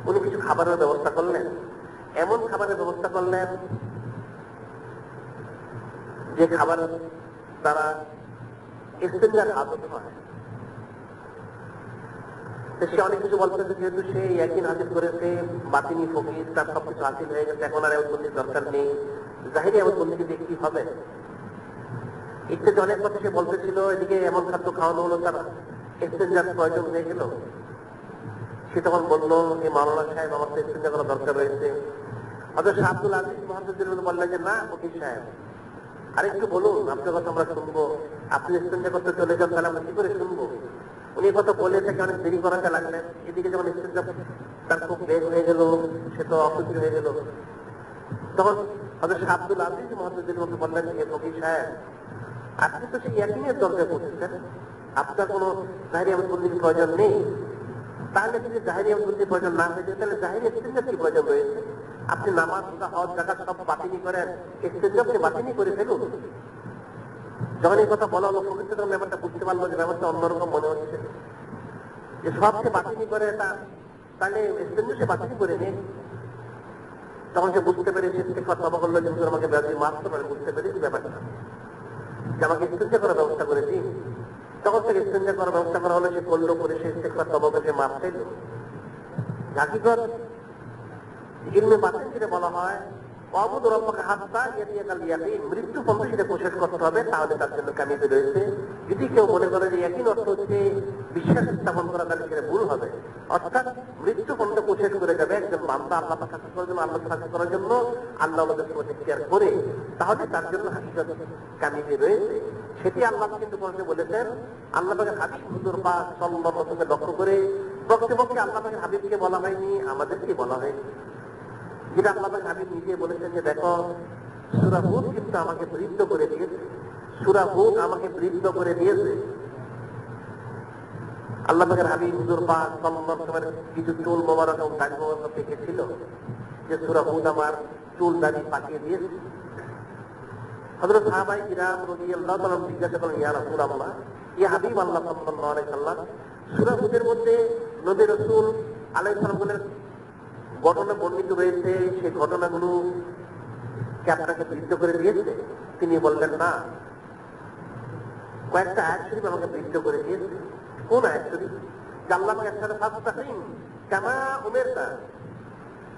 উনি কিছু খাবারের ব্যবস্থা করলেন, এমন খাবারের ব্যবস্থা করলেন যে খাবার তারা ইস্তেঞ্জার আদত হয়। সে অনেক কিছু বলতেছে, যেহেতু সে ইয়াকিন হাসিল করেছে, বাতিনি ফকির, তার সবকিছু হাসিল হয়ে গেছে, এখন আর এওয়াজবন্দির দরকার নেই, জাহিরি এওয়াজবন্দিকে দিয়ে কি হবে, ইত্যাদি অনেক কথা সে বলতেছিল। এদিকে এমন খাদ্য খাওয়ানো হলো, তার ইস্তেঞ্জার প্রয়োজন হয়ে গেল। সে তখন বললো, এই মাওলানা সাহেব, আমার তো ইস্তেঞ্জা করার দরকার রয়েছে। হযরত শাহ আব্দুল আজিজ মুহাদ্দিস দেহলভী বললেন যে না ফকির সাহেব, আরেকটু বলুন, আপনার কথা আমরা শুনবো। আপনি ইস্তেঞ্জা করতে চলে যান, তাহলে আমরা কি করে শুনবো? উনি কথা বলে থেকে অনেক দেরি করাতে লাগলেন। এদিকে যখন ইস্তেঞ্জা তার খুব বেগ হয়ে গেল, সে তো অসুস্থ হয়ে গেল। তখন হযরত আব্দুল আজিজ মুহাদ্দিসের মতো বললেন, হে ফকিহ সাহেব, আপনি তো সেই ইয়াকিনের দরজায় পৌঁছেছেন, আপনার কোনো জাহেরি আমলবন্দির প্রয়োজন নেই। তাহলে যদি জাহেরি আমলবন্দির প্রয়োজন না হয়ে যায়, তাহলে জাহেরি ইস্তেঞ্জার কি প্রয়োজন রয়েছে? আপনি নামাজ, রোজা, হজ, যাকাত সব বাতিনি করেন, ইস্তেঞ্জাকে বাতিনি করে ফেলুন। যখন এই কথা বলা হলো, ফকিহ তখন ব্যাপারটা বুঝতে পারলো যে ব্যাপারটা অন্যরকম মনে হচ্ছে, যে সবকে বাতিনি করে এটা, তাহলে ইস্তেঞ্জাকে বাতিনি করে নেই। তখন সে বুঝতে পেরেছে, ইস্তেগফার তওবা করলো যে হুজুর আমাকে বেয়াদবি মাফ করবেন, বুঝতে পেরেছি ব্যাপারটা, যে আমাকে ইস্তেঞ্জা করার ব্যবস্থা করেছি। তখন থেকে ইস্তেঞ্জা করার ব্যবস্থা করা হলো, সে করলো, করে সে ইস্তেগফার তওবা করে মাফ চাইল। হাকিকত ইলমে বাতিন যেটা বলা হয়, ওয়াবুদ রাব্বাকা হাত্তা ইয়াতিয়াকাল ইয়াকিন, মৃত্যু পর্যন্ত সেটা কোশিশ করতে হবে, তাহলে তার জন্য কামিয়াবি রয়েছে। যদি কেউ মনে করে যে ইয়াকিন অর্থ হচ্ছে বিশ্বাস স্থাপন করা, তাহলে সেটা ভুল হবে। অর্থাৎ মৃত্যু পর্যন্ত কোশিশ করে যাবে একজন বান্দা আল্লাহ পাক সাক্ষী করার জন্য, আল্লাহ সাক্ষী করার জন্য, আল্লাহ আমাদের প্রতিক্রিয়া করে, তাহলে তার জন্য হাকিকত কামিয়াবি রয়েছে। সেটি আল্লাহ কিন্তু বলেছেন। আল্লাহ পাকের হাবিব হুজুর পাক সাল্লাল্লাহু আলাইহি ওয়াসাল্লামকে লক্ষ্য করে প্রকৃতপক্ষে আল্লাহ পাকের হাবিবকে বলা হয়নি, আমাদেরকে বলা হয়নি। যেটা আল্লাহ পাক হাবিব নিজে বলেছেন যে দেখো, সূরা হুদ কিন্তু আমাকে বৃদ্ধ করে দিয়েছে, সূরা হুদ আমাকে বৃদ্ধ করে দিয়েছে। আল্লাহ পাকের হাবিব হুজুর পাক সাল্লাল্লাহু আলাইহি ওয়াসাল্লামের কিছু চুল মোবারক এবং দাড়ি মোবারক পেকেছিল, যে সূরা হুদ আমার চুল দাড়ি পাকিয়ে দিয়েছে। হযরত সাহাবায়ে কিরাম রাদিয়াল্লাহু তাআলা জিজ্ঞাসা করলেন, ইয়া রাসূলুল্লাহ, ইয়া হাবিব আল্লাহ সাল্লাল্লাহু আলাইহি ওয়াসাল্লাম, সূরা হুদের মধ্যে নবী রাসূল আলাইহিস সালামের ঘটনা বর্ণিত রয়েছে, সেই ঘটনাগুলো কি আপনাকে বৃদ্ধ করে দিয়েছে? তিনি বললেন, না, কয়েকটা আয়াত শরীফ আমাকে বৃদ্ধ করে দিয়েছে। কোন আয়াত শরীফ? আল্লাহ পাক একসাথে ফাসতাকিম কামা উমিরতা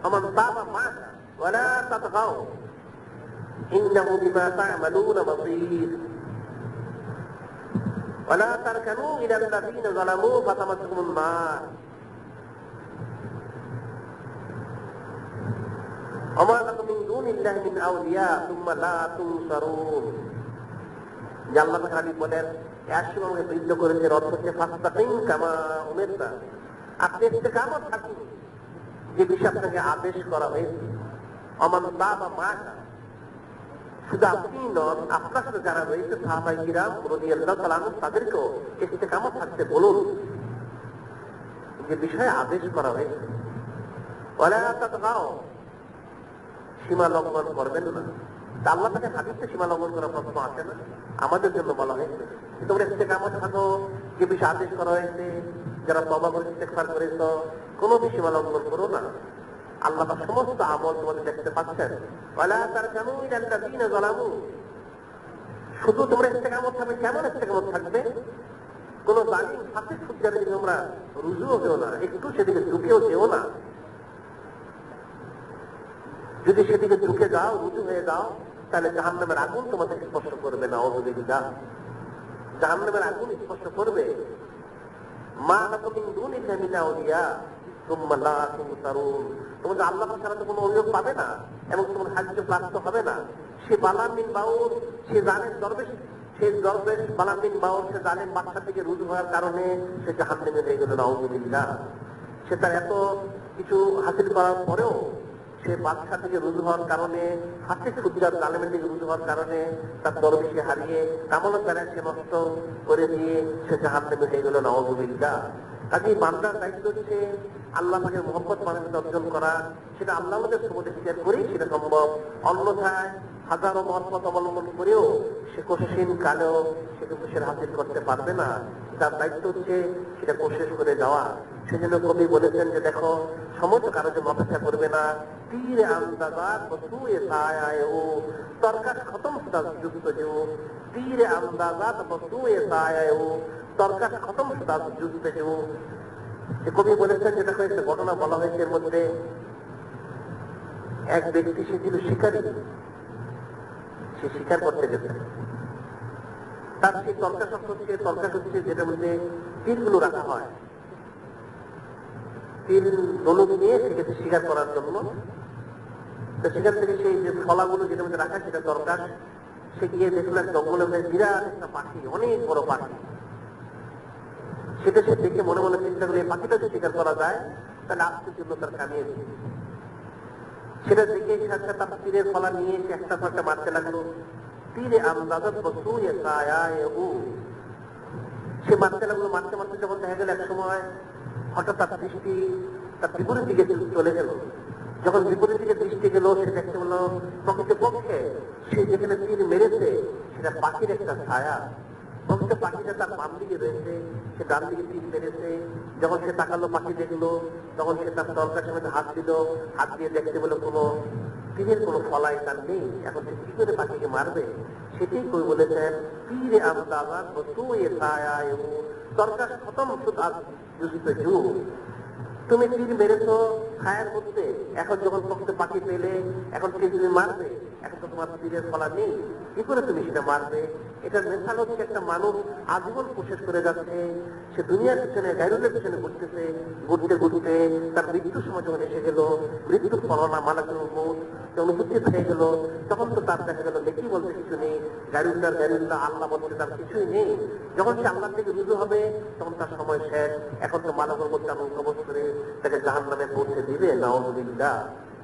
ওমান তাবা মা'কা ওয়া লা তাতগাও ইন্নাহু বিমা তা'মালুনা বাসীর ওয়া লা তারকানু ইলা আল্লাযীনা যালামু ফাতামাসসাকুমুন নার ওয়া মা লাকুম মিন দুনিল্লাহি মিন আউলিয়া সুম্মা লা তুনসারুন। আল্লাহ পাক হাবিব বলেন, একসময় আমাকে বৃদ্ধ করেছে, অর্থ হচ্ছে ফাসতাকিম কামা উমিরতা, আপনি ইস্তেকামত থাকুন যে বিষয়ে আপনাকে আদেশ করা হয়েছে। ওমান তাবা মা'কা, শুধু আপনি নন, আপনার সাথে যারা রয়েছে সাহাবায়ে কিরাম রাদিয়াল্লাহু তাআলা আনহুম, তাদেরকেও ইস্তেকামত থাকতে বলুন যে বিষয়ে আদেশ করা হয়েছে। ওয়া লা তাতগাও, সীমা লঙ্ঘন করবেন না। আল্লাহ তাকে হাদিসে সীমা লঙ্ঘন করার প্রশ্ন আসে না, আমাদের জন্য বলা হয়েছে তোমরা ইস্তেকামত থাকো যে বিষয়ে আদেশ করা হয়েছে, যারা তওবা করে ইস্তেগফার করেছো, কোনো সীমা লঙ্ঘন করো না। আল্লাহ পাক সমস্ত আমল তোমাদের দেখতে পাচ্ছেন। ওয়ালা তারকানু ইলাল্লাযীনা যালামু, শুধু তোমরা ইস্তেকামত থাকবে। কেমন ইস্তেকামত থাকবে? কোন জালিম ফাসিক ফুজ্জারের দিকে তোমরা রুজুও যেও না, একটু সেদিকে ঝুঁকেও যেও না। যদি সেদিকে ঝুঁকে যাও, রুজু হয়ে যাও, তাহলে জাহান্নামের আগুন তোমাদের স্পর্শ করবে না। নাউযুবিল্লাহ, জাহান্নামের আগুন স্পর্শ করবে। মা লাকুম মিন দুনিল্লাহি মিন আউলিয়া সুম্মা লা তুনসারুন, তোমরা আল্লাহ ছাড়া তো কোনো অভিযোগ পাবে না এবং তোমার সাহায্য প্রাপ্ত হবে না। সে বালাম বিন বাউর, সে জালেম দরবেশ, সে দরবেশ বালাম বিন বাউর, সে জালেম বাদশা থেকে রুজু হওয়ার কারণে সে জাহান্নামে হয়ে গেল। নাউযুবিল্লাহ, সে তার এত কিছু হাসিল করার পরেও সে বাদশা থেকে রুজু হওয়ার কারণে, ফাসিক ফুজ্জার জালেমের থেকে রুজু হওয়ার কারণে তার দরবেশকে হারিয়ে কামলত ব্যালেন্সকে নষ্ট করে দিয়ে সে জাহান্নামে হয়ে গেল। নাউযুবিল্লাহ। কাজে বান্দার দায়িত্ব হচ্ছে আল্লাহ পাকের মহব্বত মানুষকে অর্জন করা। সেটা আল্লাহ আমাদের সম্বন্ধে স্বীকার করেই সেটা সম্ভব। অন্যথায় হাজারো মহব্বত অবলম্বন করেও সে কোশিন কালেও সে কিন্তু সেটা হাসিল করতে পারবে না। তার দায়িত্ব হচ্ছে সেটা কোশিশ করে যাওয়া। সেজন্য কবি বলেছেন যে দেখো, সমস্ত কারো জন্য অপেক্ষা করবে না। তীরে আমদাদাত বসুয়ে ছায়ায় ও তরকাশ খতম সুদা যুক্ত যেও, তীরে আমদাদাত বসুয়ে ছায়ায় ও তরকাশ খতম সুদা যুক্ত যেও। যে কবি বলেছেন যেটা হয়েছে, ঘটনা বলা হয়েছে, এর মধ্যে এক ব্যক্তি, সে ছিল শিকারী, সে শিকার করতে গেছে। তার সেই তরকাশ হচ্ছে, তরকাশ হচ্ছে যেটার মধ্যে তীরগুলো রাখা হয়, তীর ধনুক নিয়ে সে গেছে শিকার করার জন্য। তো সেখান থেকে সেই যে ফলাগুলো যেটার মধ্যে রাখা, সেটা তরকাশ। সে গিয়ে দেখলো এক জঙ্গলে বিরাট একটা পাখি, অনেক বড় পাখি। সেটা সে দেখে মনে মনে চিন্তা করে এই পাখিটা যদি শিকার করা যায় তাহলে আজকের জন্য তার কামিয়ে দিবে। সেটা দেখে সাথে তার তীরের ফলা নিয়ে এসে একটা ফাঁকা মারতে লাগলো। তীরে আমদাদত বসু সে মারতে লাগলো। মারতে মারতে যখন দেখা গেল এক সময় হঠাৎ তার দৃষ্টি তার বিপরীত দিকে চলে গেল। যখন বিপরীত দিকে দৃষ্টি গেল, সে দেখতে পেলো প্রকৃতপক্ষে সে যেখানে তীর মেরেছে সেটা পাখির একটা ছায়া। প্রকৃত পাখিটা তার বাম দিকে রয়েছে, সে ডান দিকে তীর মেরেছে। যখন সে তাকালো, পাখি দেখলো, তখন সে তার তরকার সামনে হাত দিল। হাত দিয়ে দেখতে পেলো কোনো তীরের কোনো ফলাই তার নেই। এখন সে কি করে পাখিকে মারবে? সেটাই কই বলেছেন তীরে আমদাবাদ বসুয়ে ছায়া এবং তরকার খতম সুদ তুমি তীর মেরেছো ছায়ার মধ্যে, এখন যখন প্রকৃত পাখি পেলে এখন কে তুমি মারবে? এখন তো তোমার তীরের ফলা নেই, কি করে তুমি সেটা মারবে? এটার মেশাল হচ্ছে একটা মানুষ আজীবন কোশিশ করে যাচ্ছে, সে দুনিয়ার পিছনে গায়রুলের পিছনে ঘুরতেছে, ঘুরতে ঘুরতে তার মৃত্যুর সময় যখন এসে গেল, মৃত্যুর ফলনা মালাকুল মউত যখন উপস্থিত হয়ে গেল, তখন তো তার দেখা গেল নেকি বলতে কিছু নেই, গায়রুল্লাহ আল্লাহ বলতে তার কিছুই নেই। যখন সে আল্লাহ থেকে রুজু হবে তখন তার সময় শেষ। এখন তো মালাকুল মউত এমন কবজ করে তাকে জাহান্নামে পৌঁছে দিবে, নাউযুবিল্লাহ।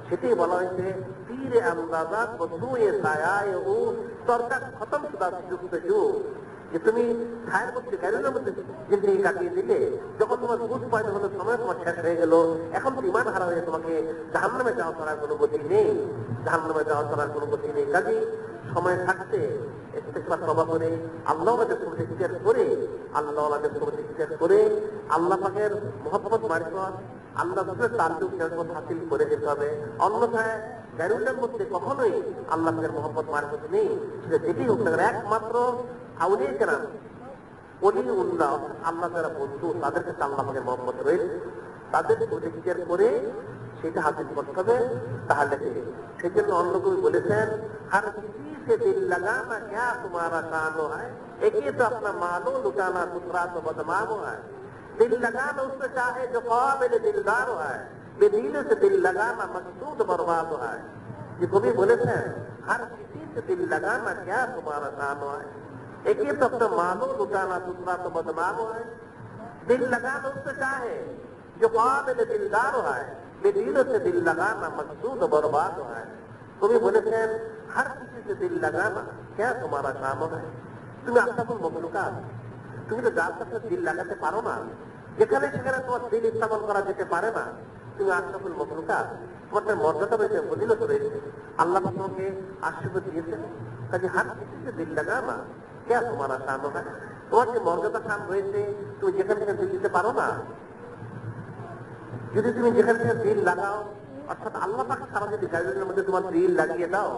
সেটাই বলা হয়েছে তীরে আমদাদাত বসুয়ে ছায়ায় ও তরকার খতম সুদা যুক্ত যুগ, যে তুমি ছায়ের মধ্যে গায়রুলের মধ্যে জিন্দেগি কাটিয়ে দিলে, যখন তোমার বুঝ পয়দা হলো সময় তোমার শেষ হয়ে গেল, এখন তো ঈমান হারা হয়ে তোমাকে জাহান্নামে যাওয়া করার কোনো গতি নেই, জাহান্নামে যাওয়া করার কোনো গতি নেই। কাজেই সময় থাকতে ইস্তেগফার তওবা করে আল্লাহর সাথে ইখতিয়ার করে আল্লাহ পাকের মহব্বত মারিফত আল্লাহর সাথে তাল্লুক নিয়ামত হাসিল করে যেতে হবে। অন্যথায় গায়রুলের মধ্যে কখনোই আল্লাহ পাকের মহব্বত মারিফত নেই। সেটা যেটি হোক না, একমাত্র আউলিয়া কেরাম ওলিউল্লাহ আল্লাহ যারা বন্ধু, তাদের কাছে আল্লাহ পাকের মহব্বত রয়েছে, তাদের ইখতিয়ার করে সেটা হাসিল করতে হবে। তাহলে সেই জন্য অন্য কবি বলেছেন हर किसी से दिल लगाना क्या तुम्हारा काम है, एक ही तो अपना मालो लुटाना दूसरा तो बदनाम है। दिल लगाना उससे चाहे जो काबिल दिलदार है, बेदिल से दिल लगाना मकसूद बर्बाद है। ये कवि बोले थे हर किसी से दिल लगाना क्या तुम्हारा काम है, एक ही तो अपना मालो लुटाना दूसरा तो बदनाम है। दिल लगाना उससे चाहे जो काबिल दिलदार है, बेदिल से दिल लगाना मकसूद बर्बाद है। कवि बोले थे हर किसी से दिल लगाना क्या तुम्हारा काम है। তুমি আশরাফুল মখলুকাত, তুমি তো যার সাথে দিল লাগাতে পারো না, যেখানে সেখানে তোমার দিল ইস্তেমাল করা যেতে পারে না, তুমি আশরাফুল মখলুকাত, তোমার মর্যাদা রয়েছে, ফজিলত রয়েছে, আল্লাহ তোমাকে আশীর্বাদ দিয়েছেন। কাজে হার কিসি সে দিল লাগানা क्या तुम्हारा काम है, তোমার যে মর্যাদা শান রয়েছে তুমি যেখানে সেখানে দিল দিতে পারো না। যদি তুমি যেখানে সেখানে দিল লাগাও, অর্থাৎ আল্লাহ পাক সারা যদি গায়রুলের মধ্যে তোমার দিল লাগিয়ে দাও,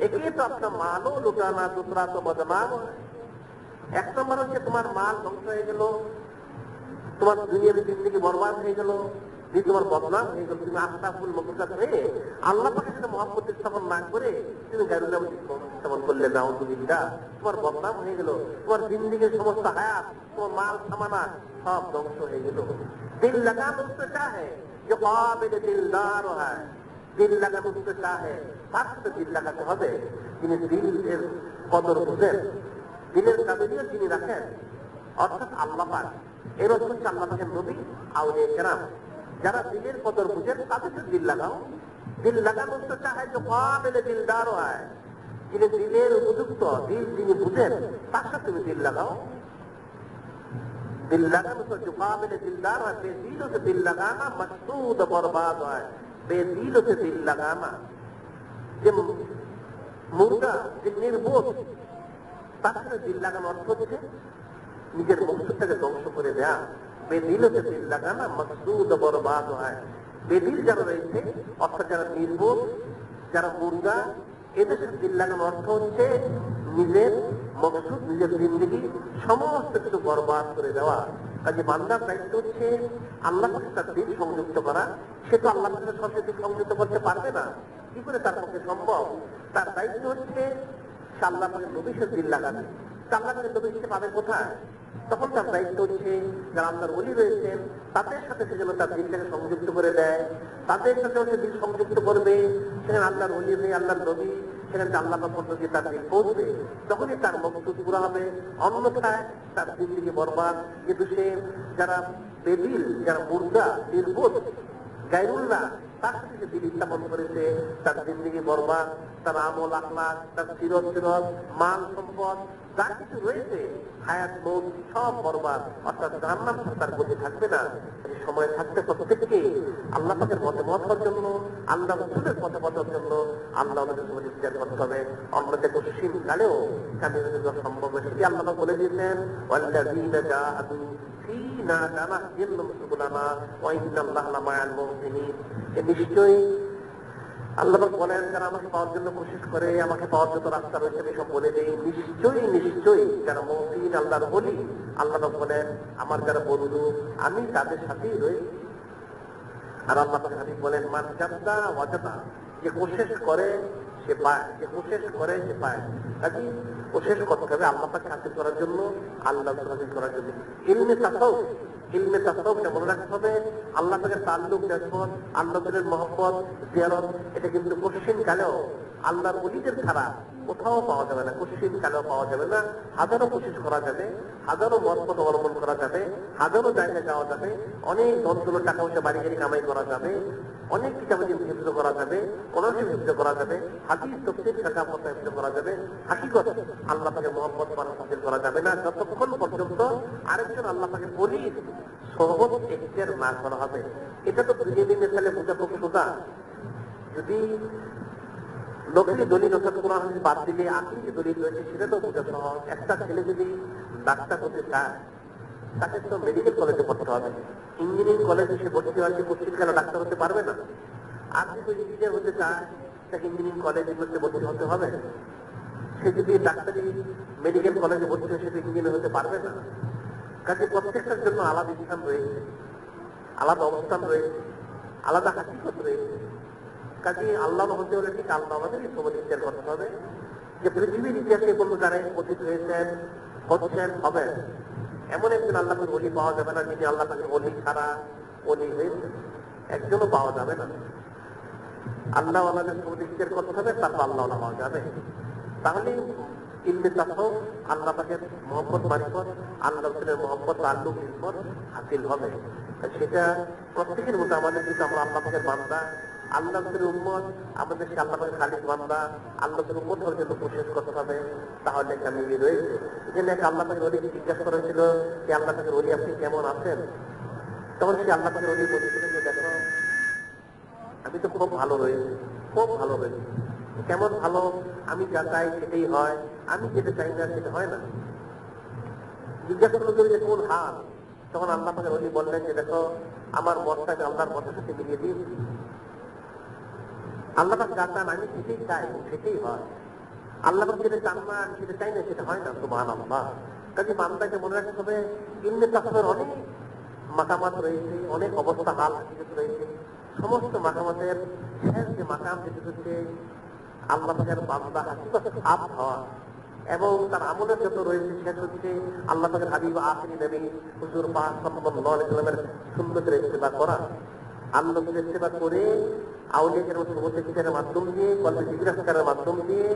একে তো আপনার মালও লুটানা দুসরা তো বদনাম। এক নম্বর হচ্ছে তোমার মাল ধ্বংস হয়ে গেল, তোমার দুনিয়ার জিন্দেগি বরবাদ হয়ে গেল, তোমার বদনাম হয়ে গেল। তুমি আশরাফুল মখলুকাত হয়ে আল্লাহ পাকের সাথে মহব্বত স্থাপন না করে তুমি গায়রুলের মধ্যে স্থাপন করলে, নাউযুবিল্লাহ, তোমার বদনাম হয়ে গেল। তোমার জিন্দেগির সমস্ত হায়াত, তোমার মাল সামানা সব ধ্বংস হয়ে গেল। দিল লাগানো उससे चाहे जो काबिल दिलदार है, দিল লাগানো उससे चाहे, তার সাথে দিল লাগাতে হবে যিনি দিলের কদর বুঝেন, দিলের কাবিলিয়ত যিনি রাখেন, অর্থাৎ আল্লাহ পাক। এর অর্থ হচ্ছে আল্লাহ পাকের নবী, আউলিয়া কেরাম, যারা দিলের কদর বুঝেন তাদের সাথে দিল লাগাও। দিল লাগানো उससे चाहे जो काबिल दिलदार है, যিনি দিলের উপযুক্ত, দিল যিনি বুঝেন তার সাথে তুমি দিল লাগাও। दिल लगाना तो जो काबिल दिलदार है, बेदिलों से दिल लगाना मकसूद बर्बाद है। बेदिलों से दिल लगाना, যে মুর্দা, যে নির্বোধ, তার সাথে দিল লাগানো অর্থ হচ্ছে নিজের মকসুদটাকে ধ্বংস করে দেয়া। বেদিলোं से दिल लगाना मकसूद बर्बाद है। বেদিল যারা রয়েছে, অর্থাৎ যারা নির্বোধ, যারা মুর্দা, এদের সাথে দিল লাগানো অর্থ হচ্ছে নিজের মকসুদ, নিজের জিন্দেগি সমস্ত কিছু বরবাদ করে দেওয়া। কাজে বান্দার দায়িত্ব হচ্ছে আল্লাহর সাথে তার দিল সংযুক্ত করা। সে তো আল্লাহর সাথে সবচেয়ে দিল সংযুক্ত করতে পারবে না, কি করে তার পক্ষে সম্ভব? তার দায়িত্ব হচ্ছে সে আল্লাহ পাকের নবীর সাথে দিল লাগাবে। আল্লাহ পাকের নবী সে পাবে কোথায়? তখন তার দায়িত্ব হচ্ছে যারা আল্লাহর ওলি রয়েছেন তাদের সাথে সে যেন তার দিলটাকে সংযুক্ত করে দেয়, তাদের সাথে সে দিল সংযুক্ত করবে। সেখানে আল্লাহর ওলি হয়ে, আল্লাহর নবী সেখানে আল্লাহ পর্যন্ত যে তার দিন পৌঁছবে, তখনই তার মকসুদ পুরা হবে। অন্যথায় তার জিন্দেগি বরবাদ। কিন্তু সে যারা বেদিল, যারা মুর্দা, নির্বোধ, গায়রুল্লাহ, তার সাথে যে দিন স্থাপন করেছে, তার জিন্দেগি বরবাদ, তার আমল আখলাক, তার সিরত মাল সম্পদ যা কিছু রয়েছে, হায়াত মৌত সব বরবাদ। অর্থাৎ জাহান্নাম তার গতি থাকবে না। সময় থাকতে প্রত্যেককে আল্লাহ পাকের পথে পথ হওয়ার জন্য, আল্লাহ রসুলের পথে পথ হওয়ার জন্য আল্লাহ ইখতিয়ার করতে হবে। অন্যতে কঠিন কালেও কাজে সম্ভব হয়। সেটি আল্লাহ বলে দিয়েছেন, ওয়াল্লাযীনা জাহাদু ফীনা লানাহদিয়ান্নাহুম সুবুলানা ওয়া ইন্নাল্লাহা লামাআল মুহসিনিন। নিশ্চয়ই আল্লাহ বলেন, যারা আমাকে পাওয়ার জন্য কোশিশ করে, আমাকে পাওয়ার যত রাস্তা রয়েছে এসব বলে দেয়, নিশ্চয়ই নিশ্চয়ই যারা মুহসিন, আল্লাহর ওলি, আল্লাহ বলেন আমার যারা বন্ধু, আমি তাদের সাথেই রয়েছি। আর আল্লাহ হাবিব বলেন, মান জাদ্দা ওয়াজাদা, যে কোশিশ করে সে পায়, যে কোশিশ করে সে পায়। কাজে কোশিশ করতে হবে আল্লাহ পাকে হাসিল করার জন্য, আল্লাহ হাসিল করার জন্য। ইলমে তাসাউফ, ইলমে তাসাউফটা মনে রাখতে হবে। আল্লাহ পাকের তাল্লুক, নেসবত, আল্লাহর মহব্বত, জিয়ারত, এটা কিন্তু কঠিন কালেও আল্লাহর ওলিদের ছাড়া কোথাও পাওয়া যাবে না, কঠিন কালেও পাওয়া যাবে না। হাজারো কোশিশ করা যাবে, হাজারো মতপথ অবলম্বন করা যাবে, হাজারো জায়গায় যাওয়া যাবে, অনেক দশগুলো টাকা পয়সা বাড়ি গাড়ি কামাই করা যাবে, অনেক কিতাব হিফজ করা যাবে, কোরআন হিফজ করা যাবে, হাদিস তাফসীর কাকামত হিফজ করা যাবে। হাকিকত আল্লাহ পাকের মহব্বত হাসিল করা যাবে না যতক্ষণ পর্যন্ত আরেকজন আল্লাহ পাকের ওলির সোহবত ইখতিয়ার না করা হবে। এটা তো দুনিয়াবি মিসালে বোঝা খুব সোজা। যদি লোকের দলিল অর্থাৎ কোরআন হাদিস বাদ দিলে আপনি যে দলিল রয়েছে সেটা তো বোঝা সহজ। একটা ছেলে যদি ডাক্তার হতে চায়, তাকে তো মেডিকেল কলেজে পড়তে হবে। ইঞ্জিনিয়ারিং কলেজে সে ভর্তি হয়, সে পশ্চিম কেন ডাক্তার হতে পারবে না? আর যদি ইঞ্জিনিয়ার হতে চায়, তাকে ইঞ্জিনিয়ারিং কলেজে ভর্তি হতে হবে। সে যদি ডাক্তারি মেডিকেল কলেজে ভর্তি হয়, সে তো ইঞ্জিনিয়ার হতে পারবে না। কাজে প্রত্যেকটার জন্য আলাদা স্থান রয়েছে, আলাদা অবস্থান রয়েছে, আলাদা হাকিকত রয়েছে। কাজে আল্লাহ হতে হলে ঠিক আল্লাহ আমাদের সবুজ ইখতিয়ার করতে হবে। যে পৃথিবীর ইতিহাসে কোনো যারা অতীত হয়েছেন, হচ্ছেন, হবেন, এমন একজন আল্লাহ পাকের ওলি পাওয়া যাবে না যিনি আল্লাহ পাকের ওলি ছাড়া ওলি হয়েছে, একজনও পাওয়া যাবে না। আল্লাহ আমাদের সবুজ ইখতিয়ার করতে হবে, তারপর আল্লাহ পাওয়া যাবে। তাহলে ইলমে তাসাউফ, আল্লাহ পাকের মহব্বত, মারিফত, আল্লাহ রাসূলের মহব্বত, তাআল্লুক, ইলমত হাসিল হবে। সেটা প্রত্যেকের মধ্যে আমাদের কিন্তু আমরা আল্লাহ পাকের বান্দা, আল্লাহ রাসূলের উম্মত, আমাদের সে আল্লাহ পাকের খালিস বান্দা, আল্লাহ রাসূলের উম্মত হওয়ার জন্য কোশিশ করতে হবে। তাহলে কামিয়াবি রয়েছে। এখানে একটা আল্লাহ পাকের ওলিকে জিজ্ঞাসা করেছিল যে আল্লাহ পাকের ওলি আপনি কেমন আছেন? তখন সে আল্লাহ পাকের ওলি বলেছিল যে দেখো, আমি তো খুব ভালো রয়েছি, খুব ভালো রয়েছি। কেমন ভালো? আমি যা চাই সেটাই হয়, আমি যেটা চাই না সেটা হয় না। জিজ্ঞাসা করলো যে কোন হাল? তখন আল্লাহ পাকের ওলি বললেন যে দেখো, আমার মনটাকে আল্লাহর মনের সাথে মিলিয়ে দিয়েছি। আল্লাহ পাক যা চান আমি সেটাই চাই, সেটাই হয়। আল্লাহ পাক যেটা চান না, আমি সেটা চাই না, সেটা হয় না। সুবহানাল্লাহ। কাজে বান্দাকে মনে রাখতে হবে ইলমে তাসাউফের অনেক মাকামাত রয়েছে, অনেক অবস্থা হাল হাকিকত রয়েছে। সমস্ত মাকামাতের শেষ যে মাকাম, যেটা হচ্ছে আল্লাহ পাকের বান্দা হাকিকত আপ হওয়া, এবং তার আমলের যত রয়েছে শেষ হচ্ছে আল্লাহ পাকের হাবিব আখিরি নবী হুজুর পাক সাল্লাল্লাহু আলাইহি ওয়াসাল্লামের সুন্নতের ইত্তেবা করা। আল্লাহর ইত্তেবা করে আউলিয়া কেরাম সুন্নতের ইত্তেবার মাধ্যম দিয়ে, কলবে জিজ্ঞাসার মাধ্যম দিয়ে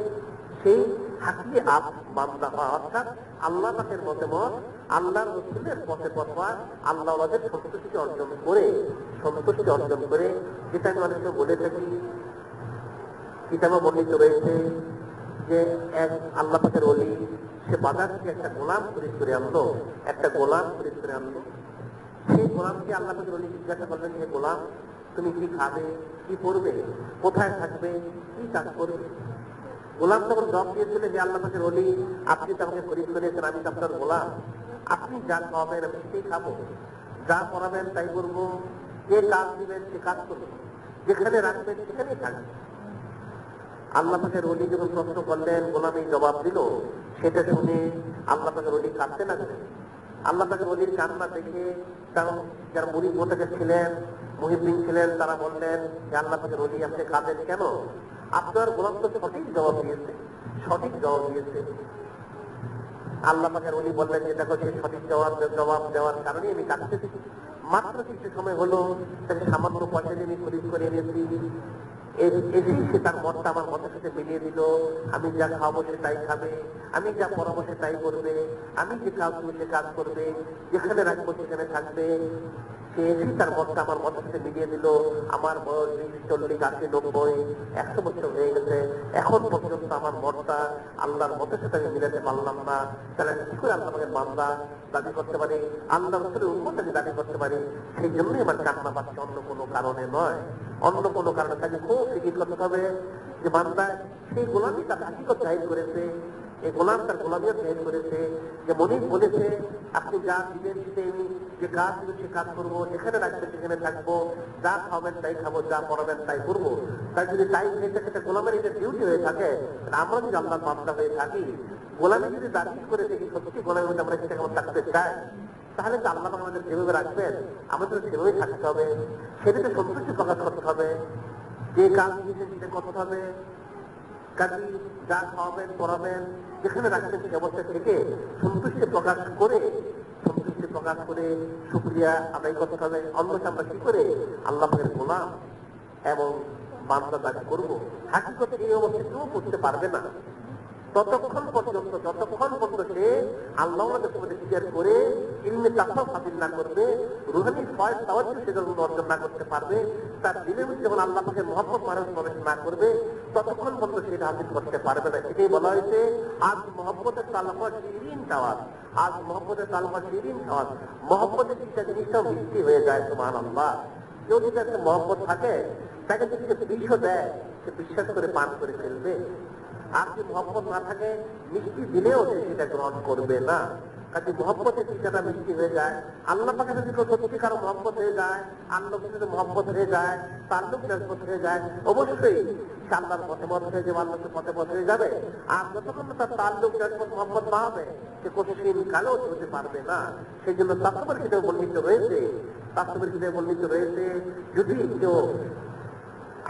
সেই হাকিয়ে আপ বান্দা হওয়া, অর্থাৎ আল্লাহ পাকের মতামত, আল্লাহর রাসূলের পথে পথা, আল্লাহ ওয়াদের সন্তুষ্টি অর্জন করে, যেটা আমি অনেক বলে থাকি, কিতাবে বর্ণিত রয়েছে যে এক আল্লাহ পাকের ওলি, সে বাজার থেকে একটা গোলাম খরিদ করে আনলো, সেই গোলামকে আল্লাহ পাকের ওলি জিজ্ঞাসা করলেন, যে গোলাম তুমি কি খাবে, কি পড়বে, কোথায় থাকবে, কি কাজ করবে? গোলাম তখন জবাব দিয়েছিল যে আল্লাহ পাকের ওলি, আপনি তো আমাকে খরিদ করেছেন, আমি তো আপনার গোলাম, আপনি যা খাওয়াবেন আমি সেটাই খাবো, যা করাবেন তাই করবো, যে কাজ দিবেন সে কাজ করবো, যেখানে রাখবেন সেখানেই থাকবে। আল্লাহ পাকের ওলি যখন প্রশ্ন করলেন, গোলাম এই জবাব দিল, সেটা শুনে আল্লাহ পাকের ওলি কাঁদতে লাগলেন। আল্লাহ পাকের ওলির কান্না দেখে যারা মুরিদ মোতাকে ছিলেন, মুহিদ্দিন ছিলেন, তারা বললেন যে আল্লাহ পাকের ওলি আপনি কাঁদেন কেন? আপনার গোলাম তো সঠিক জবাব দিয়েছে। আল্লাহ পাকের ওলি বললেন যে দেখো, সেই সঠিক জবাব দেওয়ার কারণে আমি কাঁদতেছি। মাত্র কিছু সময় হলো তাকে সামান্য পয়সা দিয়ে আমি খরিদ করে এনেছি, এসেই সে তার মতটা আমার মতের সাথে মিলিয়ে দিল। আমি যা খাওয়াবো সে তাই খাবে, আমি যা পড়াবো সে তাই করবে, আমি যে কাজ করবো সে কাজ করবে, যেখানে রাখবো সেখানে থাকবে। সে এসেই তার মতটা আমার মতের সাথে মিলিয়ে দিল। আমার বয়স 40, 80, 90, 100 বছর হয়ে গেছে, এখন পর্যন্ত আমার মতটা আল্লাহর মতের সাথে আমি মিলাতে পারলাম না। তাহলে কি করে আল্লাহ আমাকে বান্দা দাবি করতে পারি, আল্লাহ রসুলের উম্মত আমি দাবি করতে পারি? সেই জন্যই আমার কান্না পাচ্ছে, অন্য কোনো কারণে নয়। অন্য কোনো কারণে তাকে খুব ফিকির করতে হবে যে বান্দা সেই গোলামি তার হাকিকত জাহির করেছে, এই গোলাম তার গোলামিও জাহির করেছে। যে মনিব বলেছে আপনি যা দিবেন সেটাই আমি, যে কাজ দিবেন সে কাজ করবো, যেখানে রাখবেন সেখানে থাকবো, যা খাওয়াবেন তাই খাবো, যা পড়াবেন তাই করবো। তাই যদি তাই হয়ে থাকে, সেটা গোলামের এটা ডিউটি হয়ে থাকে। আমরা যদি আল্লাহর বান্দা হয়ে থাকি, গোলামি যদি দাবি করে থাকি, সত্যি গোলামের মধ্যে আমরা সেটা কেমন থাকতে চাই, তাহলে তো আল্লাহ আমাদের যেভাবে রাখবেন আমাদের সেভাবেই থাকতে হবে, সেটাতে সন্তুষ্টি প্রকাশ করতে হবে। যে কাজ দিয়েছেন সেটা করতে হবে। কাজী যা খাওয়াবেন পড়াবেন যেখানে রাখবেন সে অবস্থা থেকে সন্তুষ্টি প্রকাশ করে শুকরিয়া আদায় করতে হবে। অন্যটা আমরা কি করে আল্লাহের গোলাম এবং বান্দা দাবি করবো? হাকিকতে এই অবস্থা কেউ করতে পারবে না যতক্ষণ পর্যন্ত সে আল্লাহর সাথে স্বীকার করে ইলমে তাকওয়া হাসিল না করবে, রুহানি ফয়েজ তাওয়াজ্জুহ সে যখন অর্জন না করতে পারবে, তার দিলের মধ্যে যখন আল্লাহ পাকের মহব্বত প্রবেশ না করবে, ততক্ষণ পর্যন্ত সেটা হাসিল করতে পারবে না। এটাই বলা হয়েছে আজ মহব্বতের তালুকা শিরিন খাওয়াত, আজ মহব্বতের তালুকা শিরিন খাওয়াত। মহব্বতের চিন্তা জিনিসটাও মিষ্টি হয়ে যায়। সুবহানাল্লাহ। কেউ যদি একটা মহব্বত থাকে, তাকে যদি বিষ দেয়, সে বিশ্বাস করে পান করে ফেলবে। আর যদি মহব্বত না থাকে, মিষ্টি দিলেও সে সেটা গ্রহণ করবে না। কাজে মহব্বতের চিন্তাটা মিষ্টি হয়ে যায়। আল্লাহ পাকে যদি সত্যি কারো মহব্বত হয়ে যায়, আল্লাহ যদি মহব্বত হয়ে যায়, তাল্লুক জাজবত হয়ে যায়, অবশ্যই সে আল্লাহর মতামত হয়ে যাবে, আল্লাহকে মতামত হয়ে যাবে। আর যতক্ষণ তার তাল্লুক জাজবত মহব্বত না হবে, সে কঠিন কালেও হতে পারবে না। সেই জন্য তাত্ত্বের ক্ষেত্রে বর্ণিত রয়েছে, যদি কেউ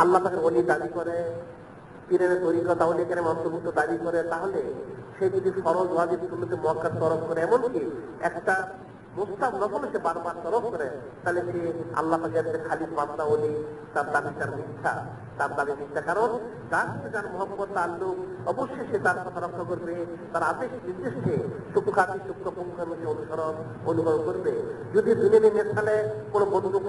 আল্লাহ পাকের ওলি দাবি করে, পীরের তরিকত আউলিয়া কেরাম অন্তর্ভুক্ত দাবি করে, তাহলে সে যদি ফরজ ওয়াজিব সুন্নতে মুআক্কাদ তরফ করে, এমনকি একটা মুস্তাহাব নফল সে বারবার তরফ করে, তাহলে সে আল্লাহ পাকের খালিদ বান্দা ওলি, তার দাবি তার মিথ্যা, কারণ যার সাথে যার মহব্বত তাল্লুক, অবশ্যই সে তার কথা রক্ষা করবে, তার আদেশ নির্দেশকে অনুসরণ করবে। যদি দুনিয়া মেশালে কোনো বন্ধুকে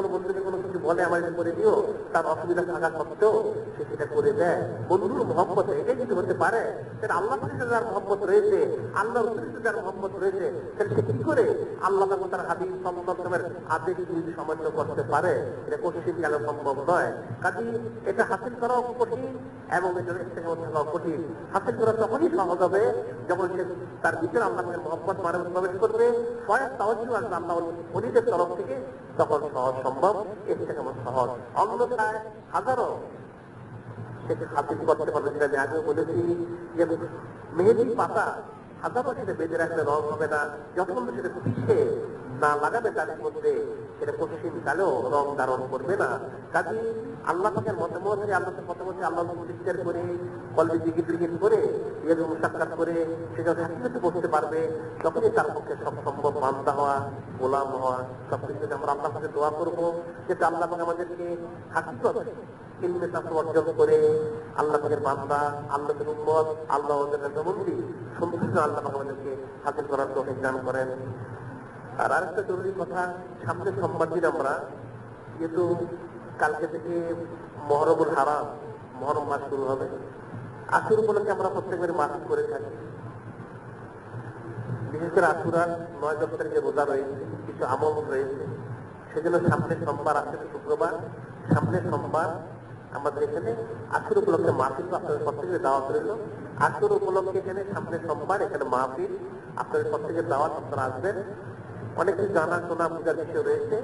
কোনো কিছু বলে আমার করে দিও, তার অসুবিধা থাকা সত্ত্বেও সে সেটা করে দেয়। বন্ধুর মহব্বত এটাই যদি হতে পারে, সেটা আল্লাহ সাথে যার মহব্বত রয়েছে, আল্লাহ রসুলের যার মহব্বত রয়েছে, তাহলে সে কি করে আল্লাহ তার হাবিব সাল্লাল্লাহু আলাইহি ওয়াসাল্লামের আদেশ যদি সমান্য করতে পারে? এটা কঠিন কালে সম্ভব নয়। কাজেই এটা হাসিল করাও কঠিন এবং এটার ইস্তেকামত হওয়া কঠিন। হাসিল করা তখনই সহজ হবে যখন সে তার ভিতরে আল্লাহের মহব্বত প্রবেশ করবে, ফয়েজ তাওয়াজ্জুহ আসবে আল্লাহ ওলিদের তরফ থেকে, তখন সহজ সম্ভব, ইস্তেকামত সহজ। অন্যথায় হাজারো সেটা হাসিল করতে পারবে। যেটা আমি আগেও বলেছি যে মেহেদি পাতা হাজারো সেটা বেঁধে রাখলে রং হবে না, যতক্ষণ সেটা পিছিয়ে না লাগাবে তাদের মধ্যে, সেটা কঠিন কালেও রং ধারণ করবে না। কাজে আল্লাহ পাকের মতামত আল্লাহ স্বীকার করে, কলবে জিকির করে, মুসাক্কাত করে সে যখন হাকিকতে বসতে পারবে, তখনই তার পক্ষে সব সম্ভব বান্দা হওয়া, গোলাম হওয়া। সবকিছু আমরা আল্লাহ পাকে দোয়া করবো, যেটা আল্লাহ পাক আমাদেরকে হাকিকত ইলমে তাকওয়া অর্জন করে আল্লাহ পাকের বান্দা, আল্লাহর উম্মত, আল্লাহ ওদের রাজমন্ত্রী সম্পূর্ণ আল্লাহ পাক আমাদেরকে হাসিল করার তৌফিক দান করেন। আর আরেকটা জরুরি কথা, সামনে সোমবার দিন আমরা, যেহেতু কালকে থেকে মুহররমুল হারাম, মুহররম মাস শুরু হবে, আশুর উপলক্ষে আমরা প্রত্যেকবার মাহফিল করে থাকি। বিশেষ করে আশুরার 9-10 তারিখে রোজা রয়েছে, কিছু আমল রয়েছে। সেজন্য সামনে সোমবার আছে, শুক্রবার, সামনে সোমবার আমাদের এখানে আশুর উপলক্ষে মাহফিল, আপনাদের প্রত্যেকের দাওয়াত রইল। আশুর উপলক্ষে এখানে সামনে সোমবার এখানে মাহফিল, আপনাদের প্রত্যেকের দাওয়াত, আপনারা আসবেন। অনেক কিছু জানা শোনা বোঝার বিষয় রয়েছে,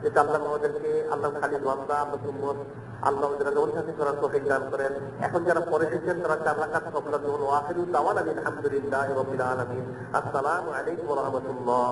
যেটা আল্লাহ আমাদেরকে, আল্লাহ খালিদ বান্দা, আল্লাহ উম্মত, আল্লাহ আমাদের করার তৌফিক দান করেন। এখন যারা পরে এসেছেন তারা 4 রাকাত সফল, ওয়া আখিরু দাওয়ানা আলহামদুলিল্লাহি রাব্বিল আলামিন। আসসালামু আলাইকুম ওয়া রাহমাতুল্লাহ।